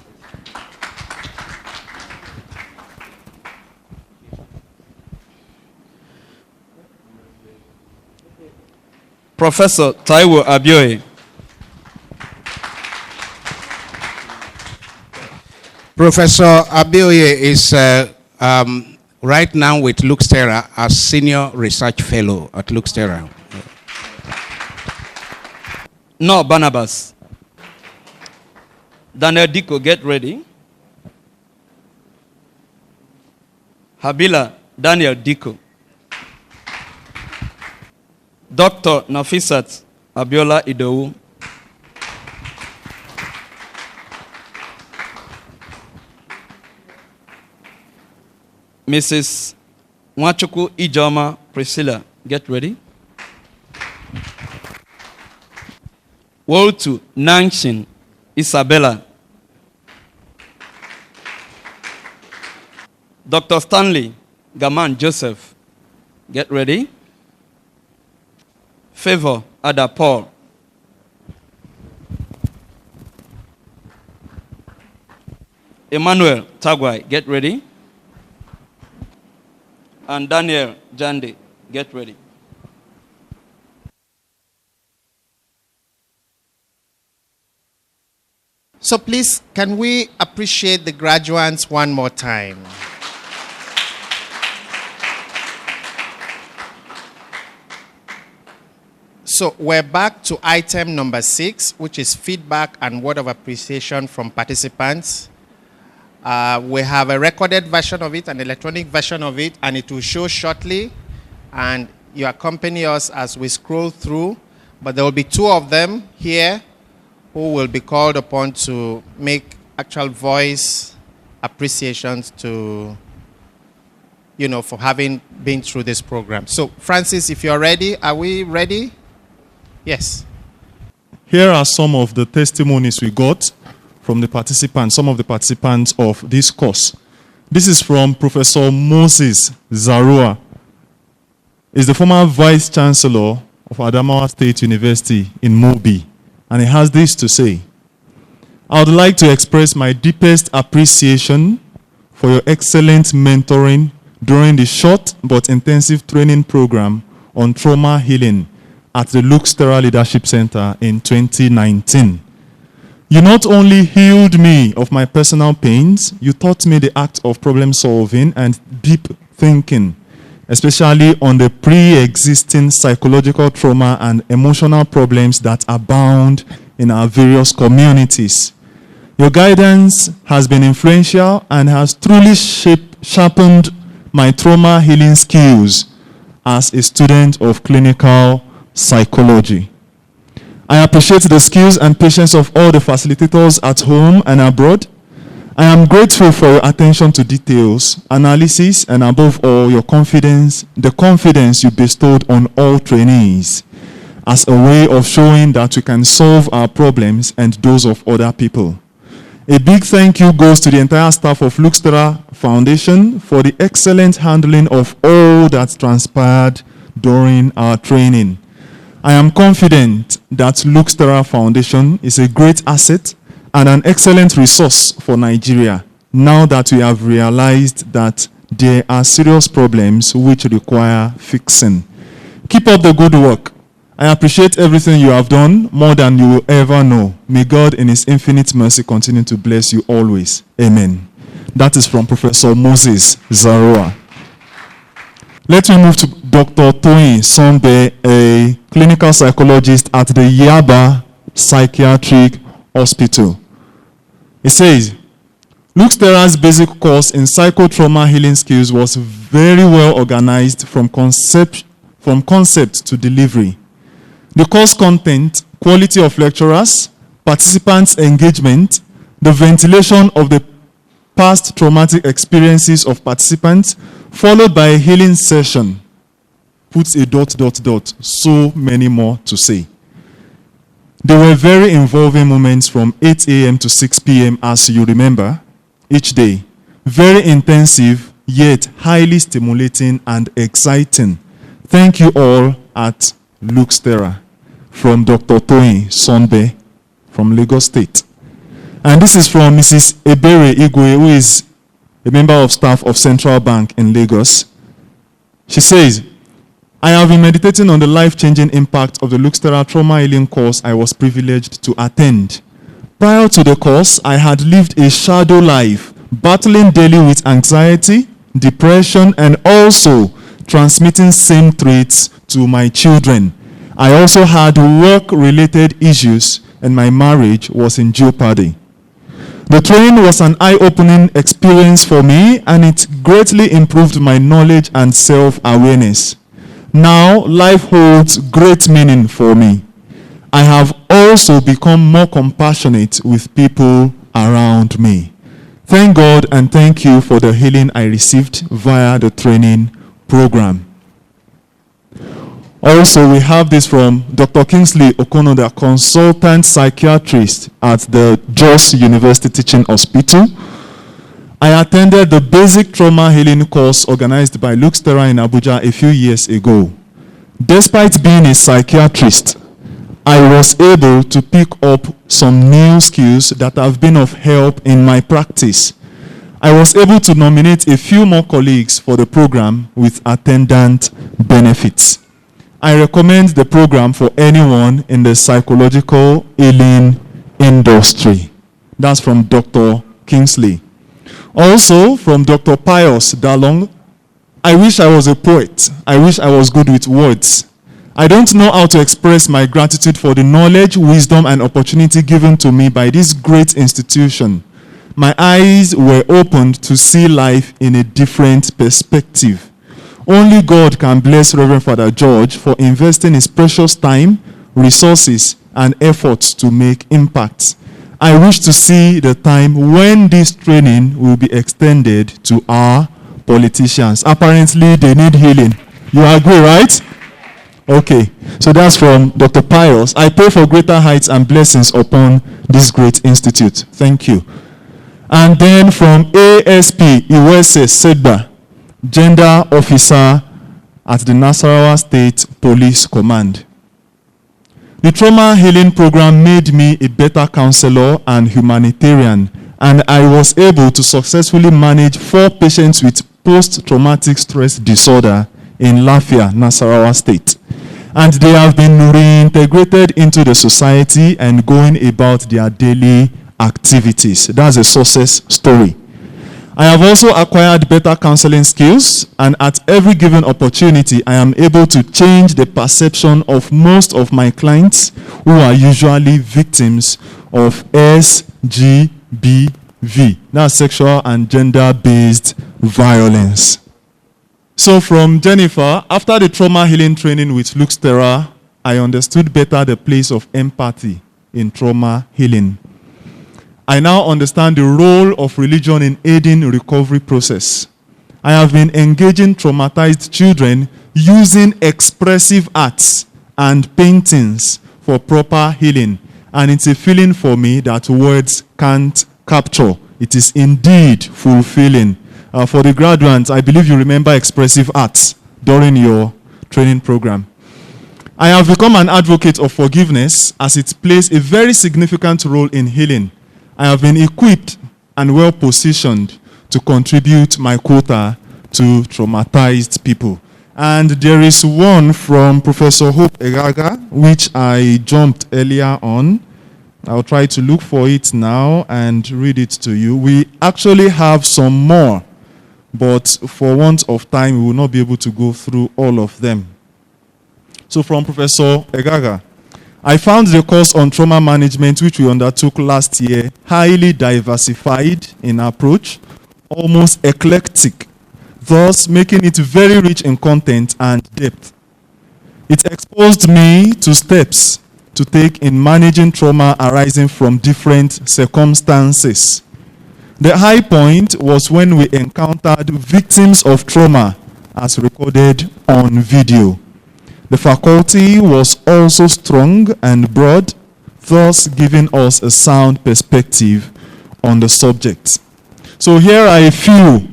Professor Taiwo Abioye. Professor Abioye is right now with Terra as Senior Research Fellow at Terra. No, Barnabas. Daniel Diko, get ready. Habila Daniel Diko. Dr. Nafisat Abiola Idowu. Mrs. Nwachukwu Ijoma Priscilla, get ready. Wotu Nangshin Isabella. Dr. Stanley Gaman Joseph, get ready. Favor Ada Paul. Emmanuel Tagwai, get ready. And Daniel Jande, get ready. So please, can we appreciate the graduands one more time? So we're back to item number 6, which is feedback and word of appreciation from participants. We have a recorded version of it, an electronic version of it, and it will show shortly. And you accompany us as we scroll through. But there will be 2 of them here who will be called upon to make actual voice appreciations to, for having been through this program. So, Francis, if you're ready, are we ready? Yes. Here are some of the testimonies we got from the participants, some of the participants of this course. This is from Professor Moses Zarua. He's the former Vice Chancellor of Adamawa State University in Mobi. And he has this to say: I would like to express my deepest appreciation for your excellent mentoring during the short but intensive training program on trauma healing at the Terra Leadership Center in 2019. You not only healed me of my personal pains, you taught me the act of problem solving and deep thinking, especially on the pre-existing psychological trauma and emotional problems that abound in our various communities. Your guidance has been influential and has truly sharpened my trauma healing skills as a student of clinical psychology. I appreciate the skills and patience of all the facilitators at home and abroad. I am grateful for your attention to details, analysis, and above all, your confidence, the confidence you bestowed on all trainees as a way of showing that we can solve our problems and those of other people. A big thank you goes to the entire staff of Terra Foundation for the excellent handling of all that transpired during our training. I am confident that Terra Foundation is a great asset and an excellent resource for Nigeria, now that we have realized that there are serious problems which require fixing. Keep up the good work. I appreciate everything you have done more than you will ever know. May God in His infinite mercy continue to bless you always. Amen. That is from Professor Moses Zarua. Let me move to Dr. Toyin Sombe, a clinical psychologist at the Yaba Psychiatric Hospital. He says, Terra's basic course in psychotrauma healing skills was very well organized from concept to delivery. The course content, quality of lecturers, participants' engagement, the ventilation of the past traumatic experiences of participants, followed by a healing session, puts a ... So many more to say. There were very involving moments from 8 a.m. to 6 p.m. as you remember, each day. Very intensive, yet highly stimulating and exciting. Thank you all at Terra. From Dr. Toyin Sonbe from Lagos State. And this is from Mrs. Ebere Igwe, who is a member of staff of Central Bank in Lagos. She says, I have been meditating on the life-changing impact of the Luxterra trauma healing course I was privileged to attend. Prior to the course, I had lived a shadow life, battling daily with anxiety, depression, and also transmitting same traits to my children. I also had work-related issues, and my marriage was in jeopardy. The training was an eye-opening experience for me, and it greatly improved my knowledge and self-awareness. Now, life holds great meaning for me. I have also become more compassionate with people around me. Thank God and thank you for the healing I received via the training program. Also, we have this from Dr. Kingsley Okono, the consultant psychiatrist at the Jos University Teaching Hospital. I attended the basic trauma healing course organized by Luxterra in Abuja a few years ago. Despite being a psychiatrist, I was able to pick up some new skills that have been of help in my practice. I was able to nominate a few more colleagues for the program with attendant benefits. I recommend the program for anyone in the psychological healing industry. That's from Dr. Kingsley. Also, from Dr. Pius Dalong, I wish I was a poet. I wish I was good with words. I don't know how to express my gratitude for the knowledge, wisdom, and opportunity given to me by this great institution. My eyes were opened to see life in a different perspective. Only God can bless Reverend Father George for investing his precious time, resources, and efforts to make impact. I wish to see the time when this training will be extended to our politicians. Apparently, they need healing. You agree, right? Okay, so that's from Dr. Pius. I pray for greater heights and blessings upon this great institute. Thank you. And then from ASP Iwese Sedba, Gender Officer at the Nasarawa State Police Command. The trauma healing program made me a better counselor and humanitarian, and I was able to successfully manage 4 patients with post-traumatic stress disorder in Lafia, Nasarawa State. And they have been reintegrated into the society and going about their daily activities. That's a success story. I have also acquired better counseling skills, and at every given opportunity, I am able to change the perception of most of my clients who are usually victims of SGBV. That's sexual and gender-based violence. So from Jennifer, after the trauma healing training with Luxterra, I understood better the place of empathy in trauma healing. I now understand the role of religion in aiding the recovery process. I have been engaging traumatized children using expressive arts and paintings for proper healing. And it's a feeling for me that words can't capture. It is indeed fulfilling. For the graduands, I believe you remember expressive arts during your training program. I have become an advocate of forgiveness as it plays a very significant role in healing. I have been equipped and well positioned to contribute my quota to traumatized people. And there is one from Professor Hope Egaga, which I jumped earlier on. I'll try to look for it now and read it to you. We actually have some more, but for want of time, we will not be able to go through all of them. So from Professor Egaga, I found the course on trauma management, which we undertook last year, highly diversified in approach, almost eclectic, thus making it very rich in content and depth. It exposed me to steps to take in managing trauma arising from different circumstances. The high point was when we encountered victims of trauma as recorded on video. The faculty was also strong and broad, thus giving us a sound perspective on the subject. So here are a few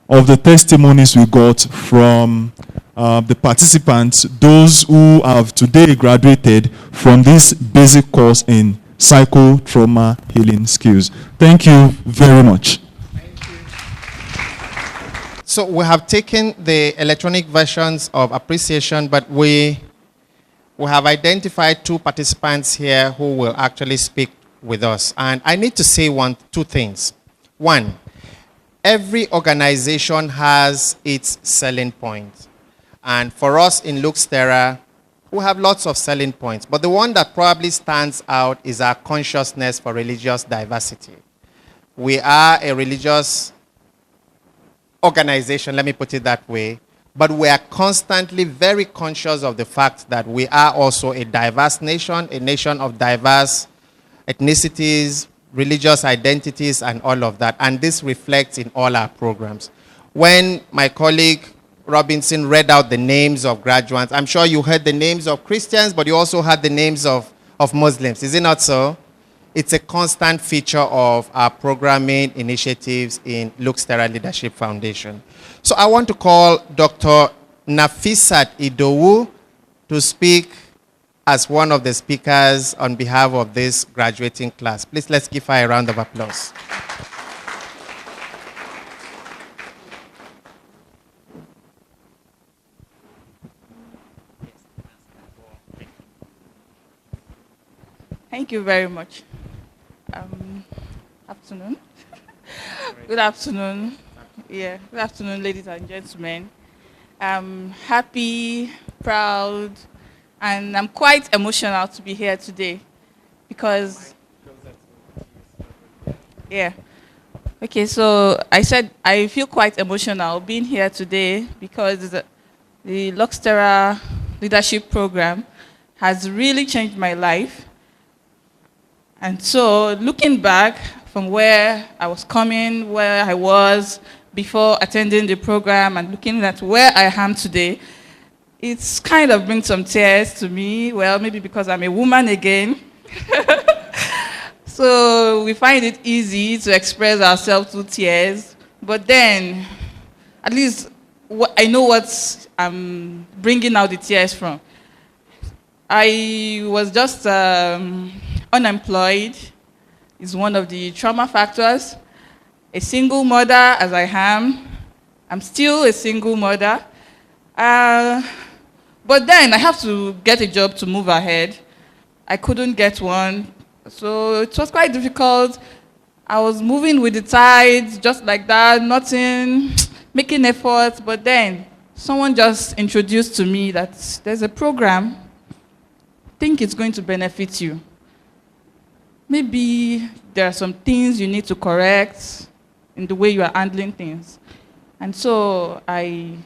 of the testimonies we got from the participants, those who have today graduated from this basic course in psycho-trauma healing skills. Thank you very much. So we have taken the electronic versions of appreciation, but we have identified 2 participants here who will actually speak with us. And I need to say two things. One, every organization has its selling point. And for us in Terra, we have lots of selling points. But the one that probably stands out is our consciousness for religious diversity. We are a religious organization, let me put it that way. But we are constantly very conscious of the fact that we are also a diverse nation, a nation of diverse ethnicities, religious identities, and all of that. And this reflects in all our programs. When my colleague Robinson read out the names of graduates, I'm sure you heard the names of Christians, but you also heard the names of Muslims. Is it not so? It's a constant feature of our programming initiatives in Terra Leadership Foundation. So I want to call Dr. Nafisat Idowu to speak as one of the speakers on behalf of this graduating class. Please, let's give her a round of applause. Thank you very much. Afternoon. Good afternoon. Yeah, good afternoon, ladies and gentlemen. I'm happy, proud, and I'm quite emotional to be here today because, yeah. Okay, so I said I feel quite emotional being here today because the Terra Leadership Program has really changed my life. And so looking back from where I was coming, where I was before attending the program, and looking at where I am today, it's kind of brings some tears to me. Well, maybe because I'm a woman again. So we find it easy to express ourselves through tears. But then, at least I know what I'm bringing out the tears from. I was just unemployed. Is one of the trauma factors. A single mother, as I am. I'm still a single mother. But then I have to get a job to move ahead. I couldn't get one. So it was quite difficult. I was moving with the tides, just like that, nothing, making efforts. But then someone just introduced to me that there's a program. I think it's going to benefit you. Maybe there are some things you need to correct in the way you are handling things. And so I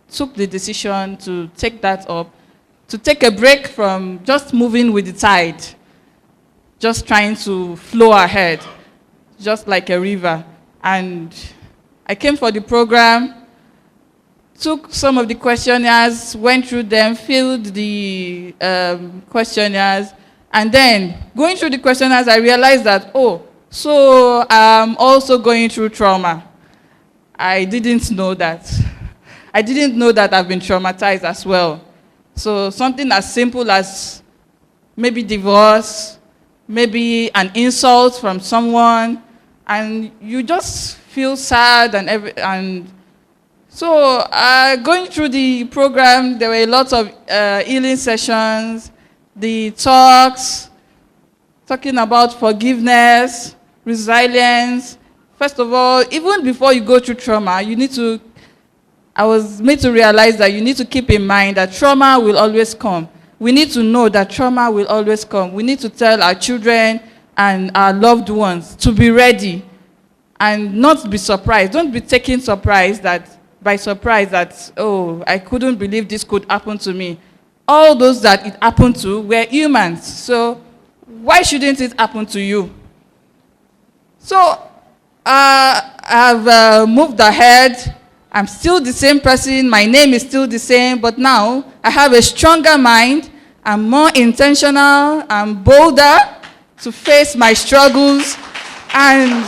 took the decision to take that up, to take a break from just moving with the tide, just trying to flow ahead, just like a river. And I came for the program, took some of the questionnaires, went through them, filled the questionnaires, and then going through the questionnaires, I realized that, oh, so I'm also going through trauma. I didn't know that. I didn't know that I've been traumatized as well. So something as simple as maybe divorce, maybe an insult from someone, and you just feel sad and so going through the program, there were a lot of healing sessions, the talks, talking about forgiveness, resilience. First of all, even before you go through trauma, I was made to realize that you need to keep in mind that trauma will always come. We need to know that trauma will always come. We need to tell our children and our loved ones to be ready and not be surprised. Don't be taken by surprise that, oh, I couldn't believe this could happen to me. All those that it happened to were humans. So why shouldn't it happen to you? So I've moved ahead. I'm still the same person. My name is still the same. But now I have a stronger mind. I'm more intentional. I'm bolder to face my struggles. And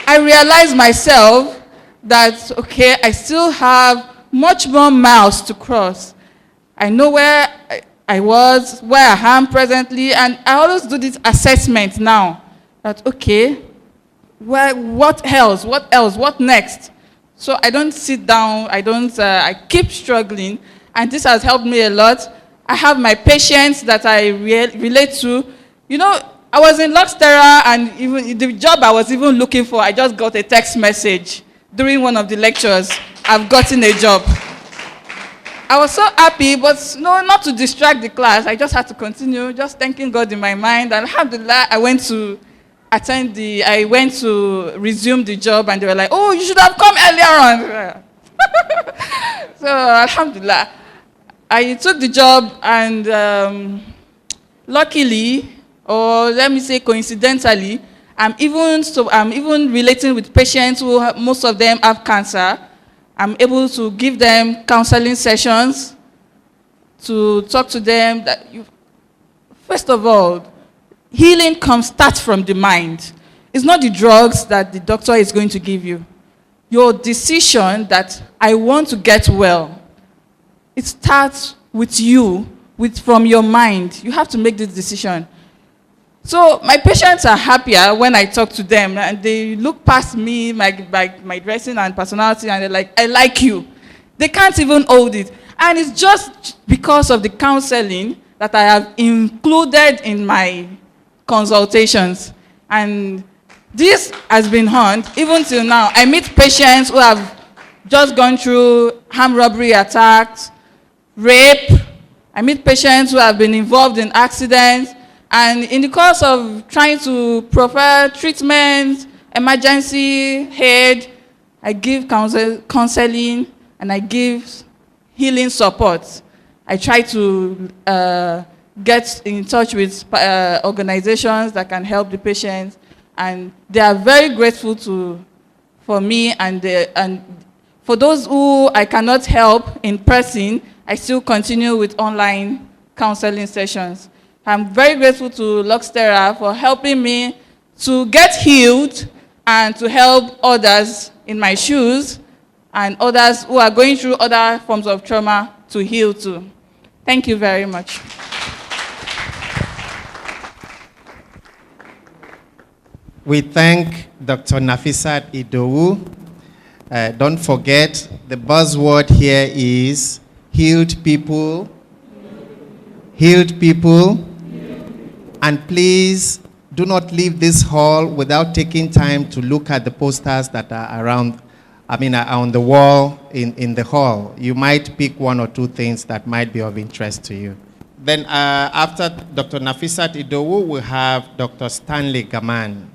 I realize myself that, okay, I still have much more miles to cross. I know where I was, where I am presently, and I always do this assessment now. That, okay, what else? What next? So I don't sit down, I keep struggling, and this has helped me a lot. I have my patients that I relate to. You know, I was in Terra, and even the job I was even looking for, I just got a text message during one of the lectures. I've gotten a job. I was so happy, but no, not to distract the class. I just had to continue, just thanking God in my mind. And alhamdulillah, I went to resume the job, and they were like, oh, you should have come earlier on. So alhamdulillah, I took the job, and luckily, or let me say coincidentally, I'm even relating with patients who most of them have cancer. I'm able to give them counseling sessions, to talk to them that first of all, healing starts from the mind. It's not the drugs that the doctor is going to give you. Your decision that I want to get well, it starts with you, from your mind. You have to make this decision. So my patients are happier when I talk to them, and they look past me, my dressing and personality, and they're like, I like you. They can't even hold it. And it's just because of the counseling that I have included in my consultations. And this has been hard, even till now. I meet patients who have just gone through armed robbery attacks, rape. I meet patients who have been involved in accidents. And in the course of trying to provide treatment, emergency aid, I give counseling, and I give healing support. I try to get in touch with organizations that can help the patients, and they are very grateful for me. And for those who I cannot help in person, I still continue with online counseling sessions. I'm very grateful to Terra for helping me to get healed and to help others in my shoes and others who are going through other forms of trauma to heal too. Thank you very much. We thank Dr. Nafisat Idowu. Don't forget, the buzzword here is healed people. Healed people. And please do not leave this hall without taking time to look at the posters that are on the wall in the hall. You might pick one or two things that might be of interest to you. Then after Dr. Nafisat Idowu, we have Dr. Stanley Gaman.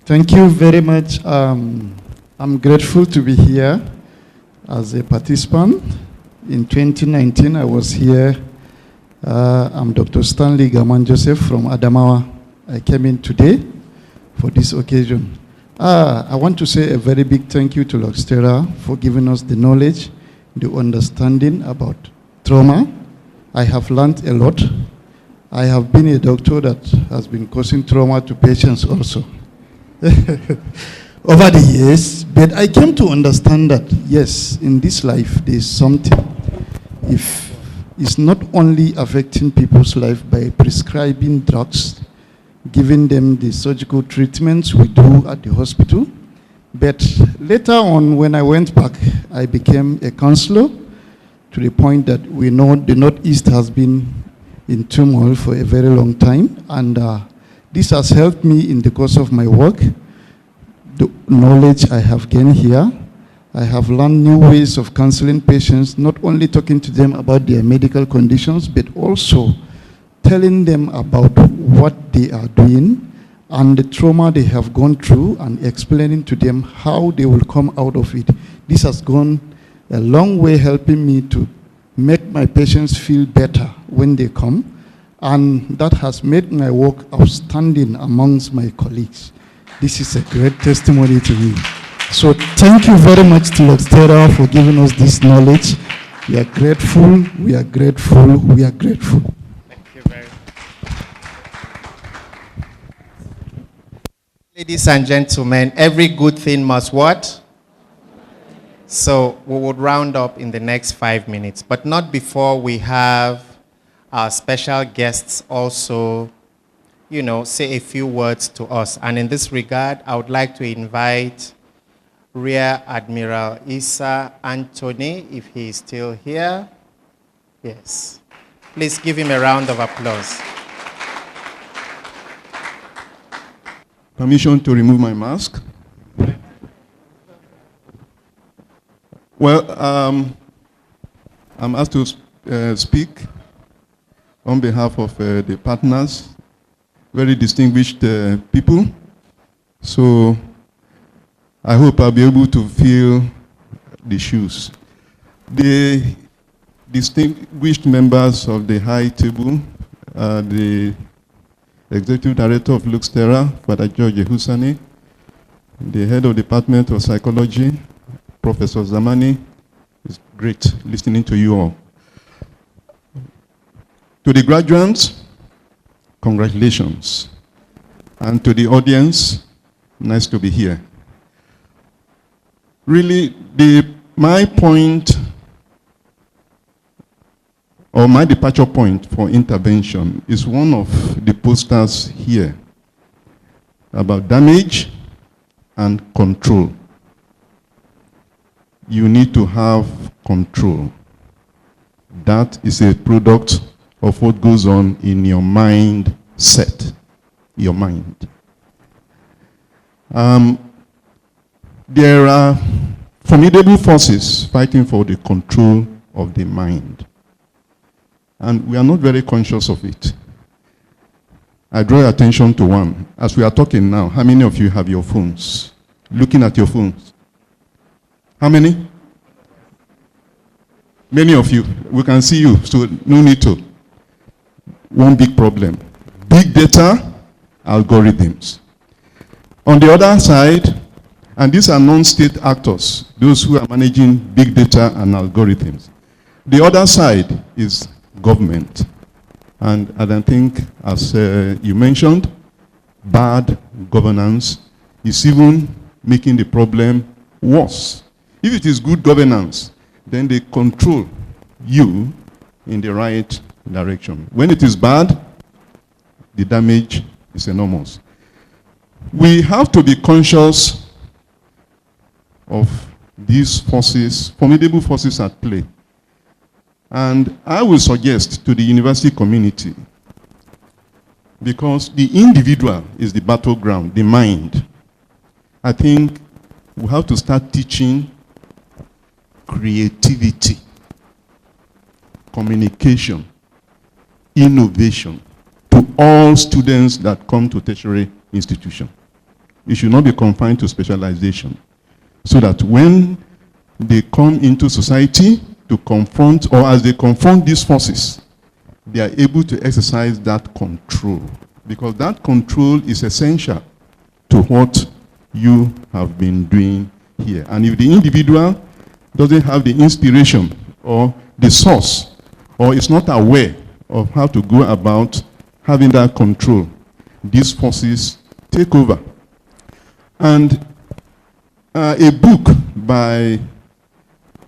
Thank you very much. I'm grateful to be here as a participant. In 2019, I was here. I'm Dr. Stanley Gaman Joseph from Adamawa. I came in today for this occasion. I want to say a very big thank you to Terra for giving us the knowledge, the understanding about trauma. I have learned a lot. I have been a doctor that has been causing trauma to patients also. Over the years, but I came to understand that yes, in this life there is something. If it's not only affecting people's life by prescribing drugs, giving them the surgical treatments we do at the hospital, but later on when I went back, I became a counselor to the point that we know the Northeast has been in turmoil for a very long time, and this has helped me in the course of my work. The knowledge I have gained here, I have learned new ways of counseling patients, not only talking to them about their medical conditions, but also telling them about what they are doing and the trauma they have gone through and explaining to them how they will come out of it. This has gone a long way helping me to make my patients feel better when they come. And that has made my work outstanding amongst my colleagues. This is a great testimony to me. So thank you very much to Terra for giving us this knowledge. We are grateful, we are grateful, we are grateful. Thank you very much. Ladies and gentlemen, every good thing must what? So we would round up in the next 5 minutes, but not before we have our special guests also, say a few words to us. And in this regard, I would like to invite Rear Admiral Issa Anthony, if he is still here. Yes. Please give him a round of applause. Permission to remove my mask. Well, I'm asked to speak on behalf of the partners, very distinguished people. So I hope I'll be able to fill the shoes. The distinguished members of the high table, the Executive Director of Lux Terra, Father George Ehusani, the Head of Department of Psychology, Professor Zamani. It's great listening to you all. To the graduands, congratulations. And to the audience, nice to be here. Really, my point, or my departure point for intervention is one of the posters here about damage and control. You need to have control. That is a product of what goes on in your mind set, your mind. There are formidable forces fighting for the control of the mind. And we are not very conscious of it. I draw your attention to one. As we are talking now, how many of you have your phones? Looking at your phones. How many? Many of you. We can see you, so no need to. One big problem. Big data, algorithms. On the other side, and these are non-state actors, those who are managing big data and algorithms. The other side is government. And I think, as you mentioned, bad governance is even making the problem worse. If it is good governance, then they control you in the right direction. When it is bad, the damage is enormous. We have to be conscious of these forces, formidable forces at play. And I will suggest to the university community, because the individual is the battleground, the mind, I think we have to start teaching creativity, communication, innovation to all students that come to tertiary institution. It should not be confined to specialization, so that when they come into society to confront, or as they confront these forces, they are able to exercise that control, because that control is essential to what you have been doing here. And if the individual doesn't have the inspiration or the source, or is not aware of how to go about having that control, these forces take over. And a book by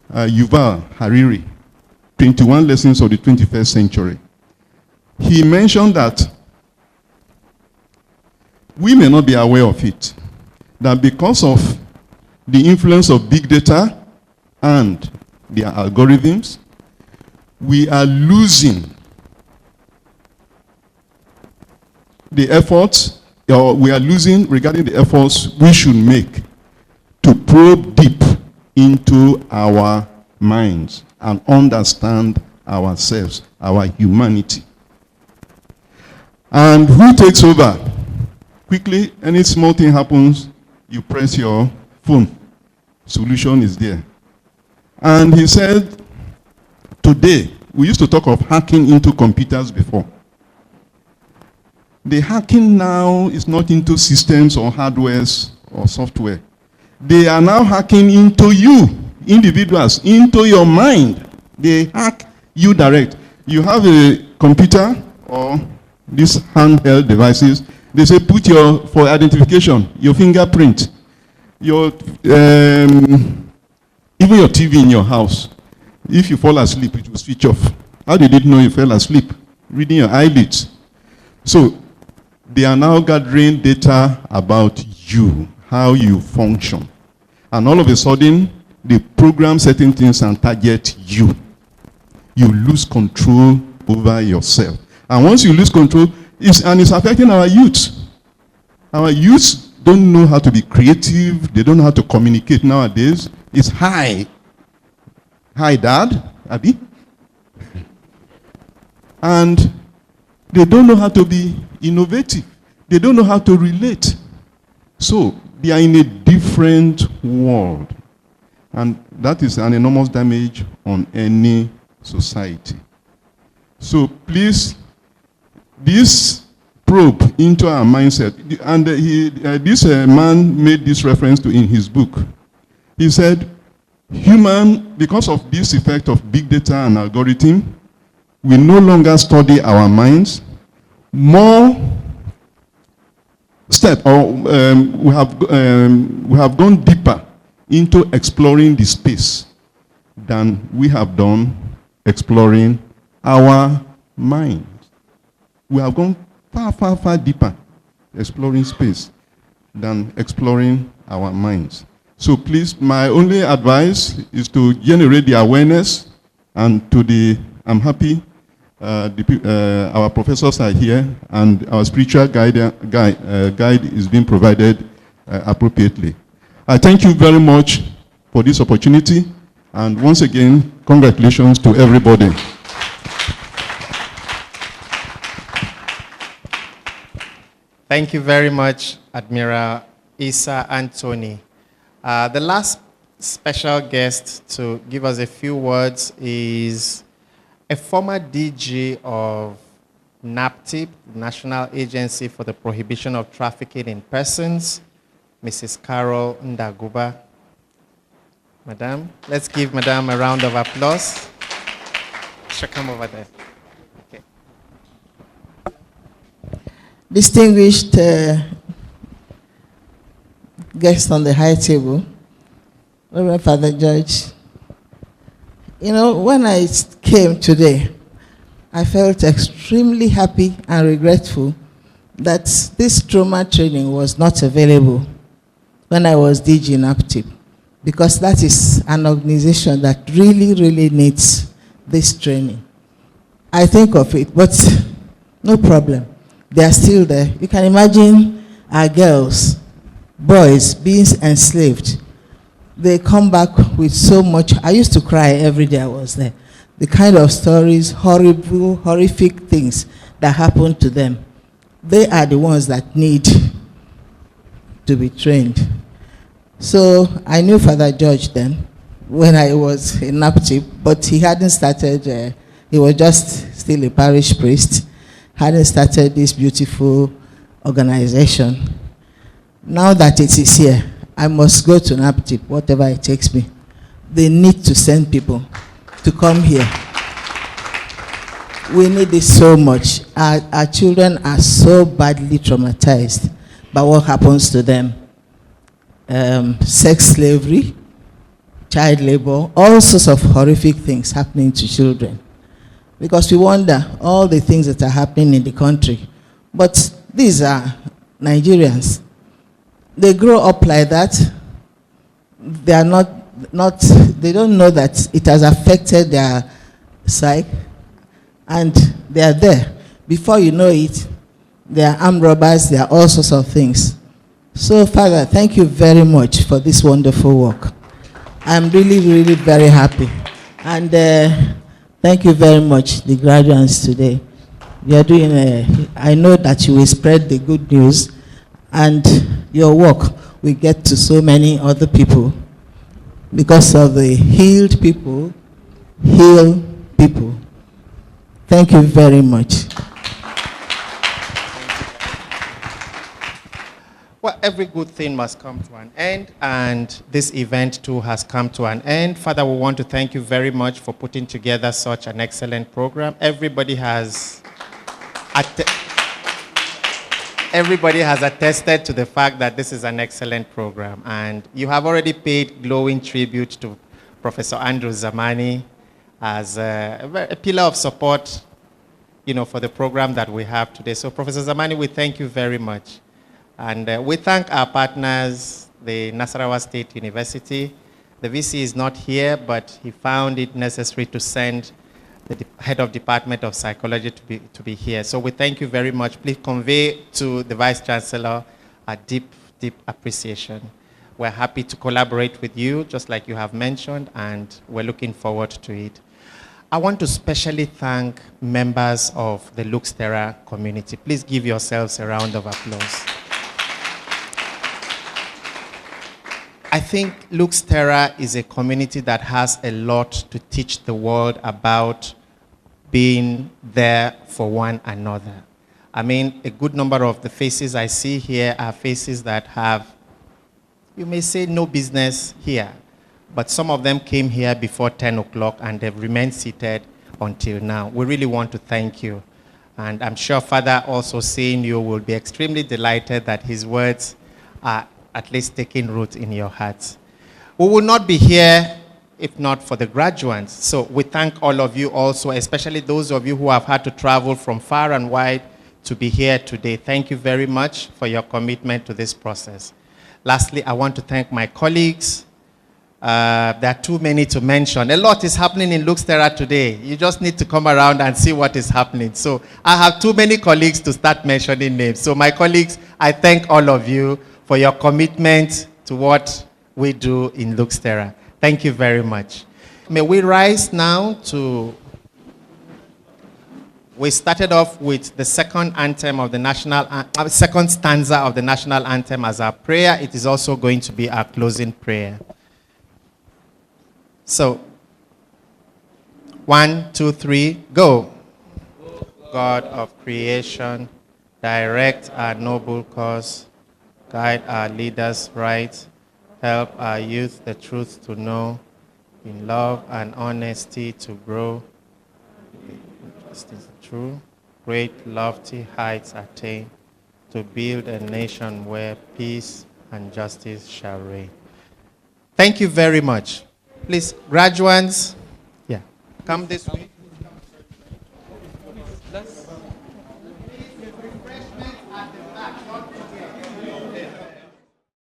Yuval Hariri, 21 Lessons of the 21st Century. He mentioned that we may not be aware of it, that because of the influence of big data and their algorithms, we are losing the efforts, or we are losing regarding the efforts we should make to probe deep into our minds and understand ourselves, our humanity. And who takes over? Quickly, any small thing happens, you press your phone. Solution is there. And he said, today, we used to talk of hacking into computers before. The hacking now is not into systems or hardwares or software. They are now hacking into you, individuals, into your mind. They hack you direct. You have a computer or these handheld devices, They say put for identification, your fingerprint, your, even your TV in your house. If you fall asleep, it will switch off. How did it know you fell asleep? Reading your eyelids. So they are now gathering data about you, how you function. And all of a sudden, they program certain things and target you. You lose control over yourself. And once you lose control, it's affecting our youth. Our youth don't know how to be creative. They don't know how to communicate nowadays. It's hi. Hi, Dad. Abby. And they don't know how to be innovative. They don't know how to relate. So they are in a different world. And that is an enormous damage on any society. So please, this probe into our mindset, and this man made this reference to in his book. He said, because of this effect of big data and algorithm, we no longer study our minds. More step, or we have gone deeper into exploring the space than we have done exploring our minds. We have gone far, far, far deeper exploring space than exploring our minds. So please, my only advice is to generate the awareness, and I'm happy our professors are here, and our spiritual guide is being provided appropriately. I thank you very much for this opportunity, and once again, congratulations to everybody. Thank you very much, Admiral Isa Anthony. The last special guest to give us a few words is a former DG of NAPTIP, National Agency for the Prohibition of Trafficking in Persons, Mrs. Carol Ndaguba. Madam, let's give Madam a round of applause. She'll come over there. Okay. Distinguished guests on the high table, Reverend Father George, you know, when I came today, I felt extremely happy and regretful that this trauma training was not available when I was DG in NAPTIP, because that is an organization that really, really needs this training. I think of it, but no problem. They are still there. You can imagine our girls, boys being enslaved. They come back with so much. I used to cry every day I was there. The kind of stories, horrible, horrific things that happen to them. They are the ones that need to be trained. So I knew Father George then when I was in NAPTIP, but he hadn't started, he was just still a parish priest, hadn't started this beautiful organization. Now that it is here, I must go to NAPTIP, whatever it takes me. They need to send people to come here. We need it so much. Our children are so badly traumatized by what happens to them. Sex slavery, child labor, all sorts of horrific things happening to children. Because we wonder all the things that are happening in the country. But these are Nigerians. They grow up like that. They are they don't know that it has affected their psyche, and they are there. Before you know it, they are armed robbers, they are all sorts of things. So, Father, thank you very much for this wonderful work. I'm really, really very happy. And thank you very much, the graduands today. You are doing I know that you will spread the good news, and your work will get to so many other people because of the healed people, heal people. Thank you very much. Well, every good thing must come to an end, and this event too has come to an end. Father, we want to thank you very much for putting together such an excellent program. Everybody has Everybody has attested to the fact that this is an excellent program, and you have already paid glowing tribute to Professor Andrew Zamani as a pillar of support, for the program that we have today. So, Professor Zamani, we thank you very much. And we thank our partners, the Nasarawa State University. The VC is not here, but he found it necessary to send the head of Department of Psychology to be here. So we thank you very much. Please convey to the Vice Chancellor a deep, deep appreciation. We're happy to collaborate with you, just like you have mentioned, and we're looking forward to it. I want to specially thank members of the Lux Terra community. Please give yourselves a round of applause. I think Lux Terra is a community that has a lot to teach the world about being there for one another. I mean, a good number of the faces I see here are faces that have, you may say, no business here. But some of them came here before 10 o'clock and they've remained seated until now. We really want to thank you. And I'm sure Father, also seeing you, will be extremely delighted that his words are at least taking root in your hearts. We will not be here if not for the graduands. So we thank all of you also, especially those of you who have had to travel from far and wide to be here today. Thank you very much for your commitment to this process. Lastly, I want to thank my colleagues. There are too many to mention. A lot is happening in Lux Terra today. You just need to come around and see what is happening. So I have too many colleagues to start mentioning names. So my colleagues, I thank all of you for your commitment to what we do in Lux Terra. Thank you very much. May we rise now to... We started off with the second anthem of the second stanza of the national anthem as our prayer. It is also going to be our closing prayer. So, 1, 2, 3, go. God of creation, direct our noble cause, guide our leaders right, help our youth the truth to know, in love and honesty to grow, justice true, great lofty heights attain, to build a nation where peace and justice shall reign. Thank you very much. Please, graduands, come this way.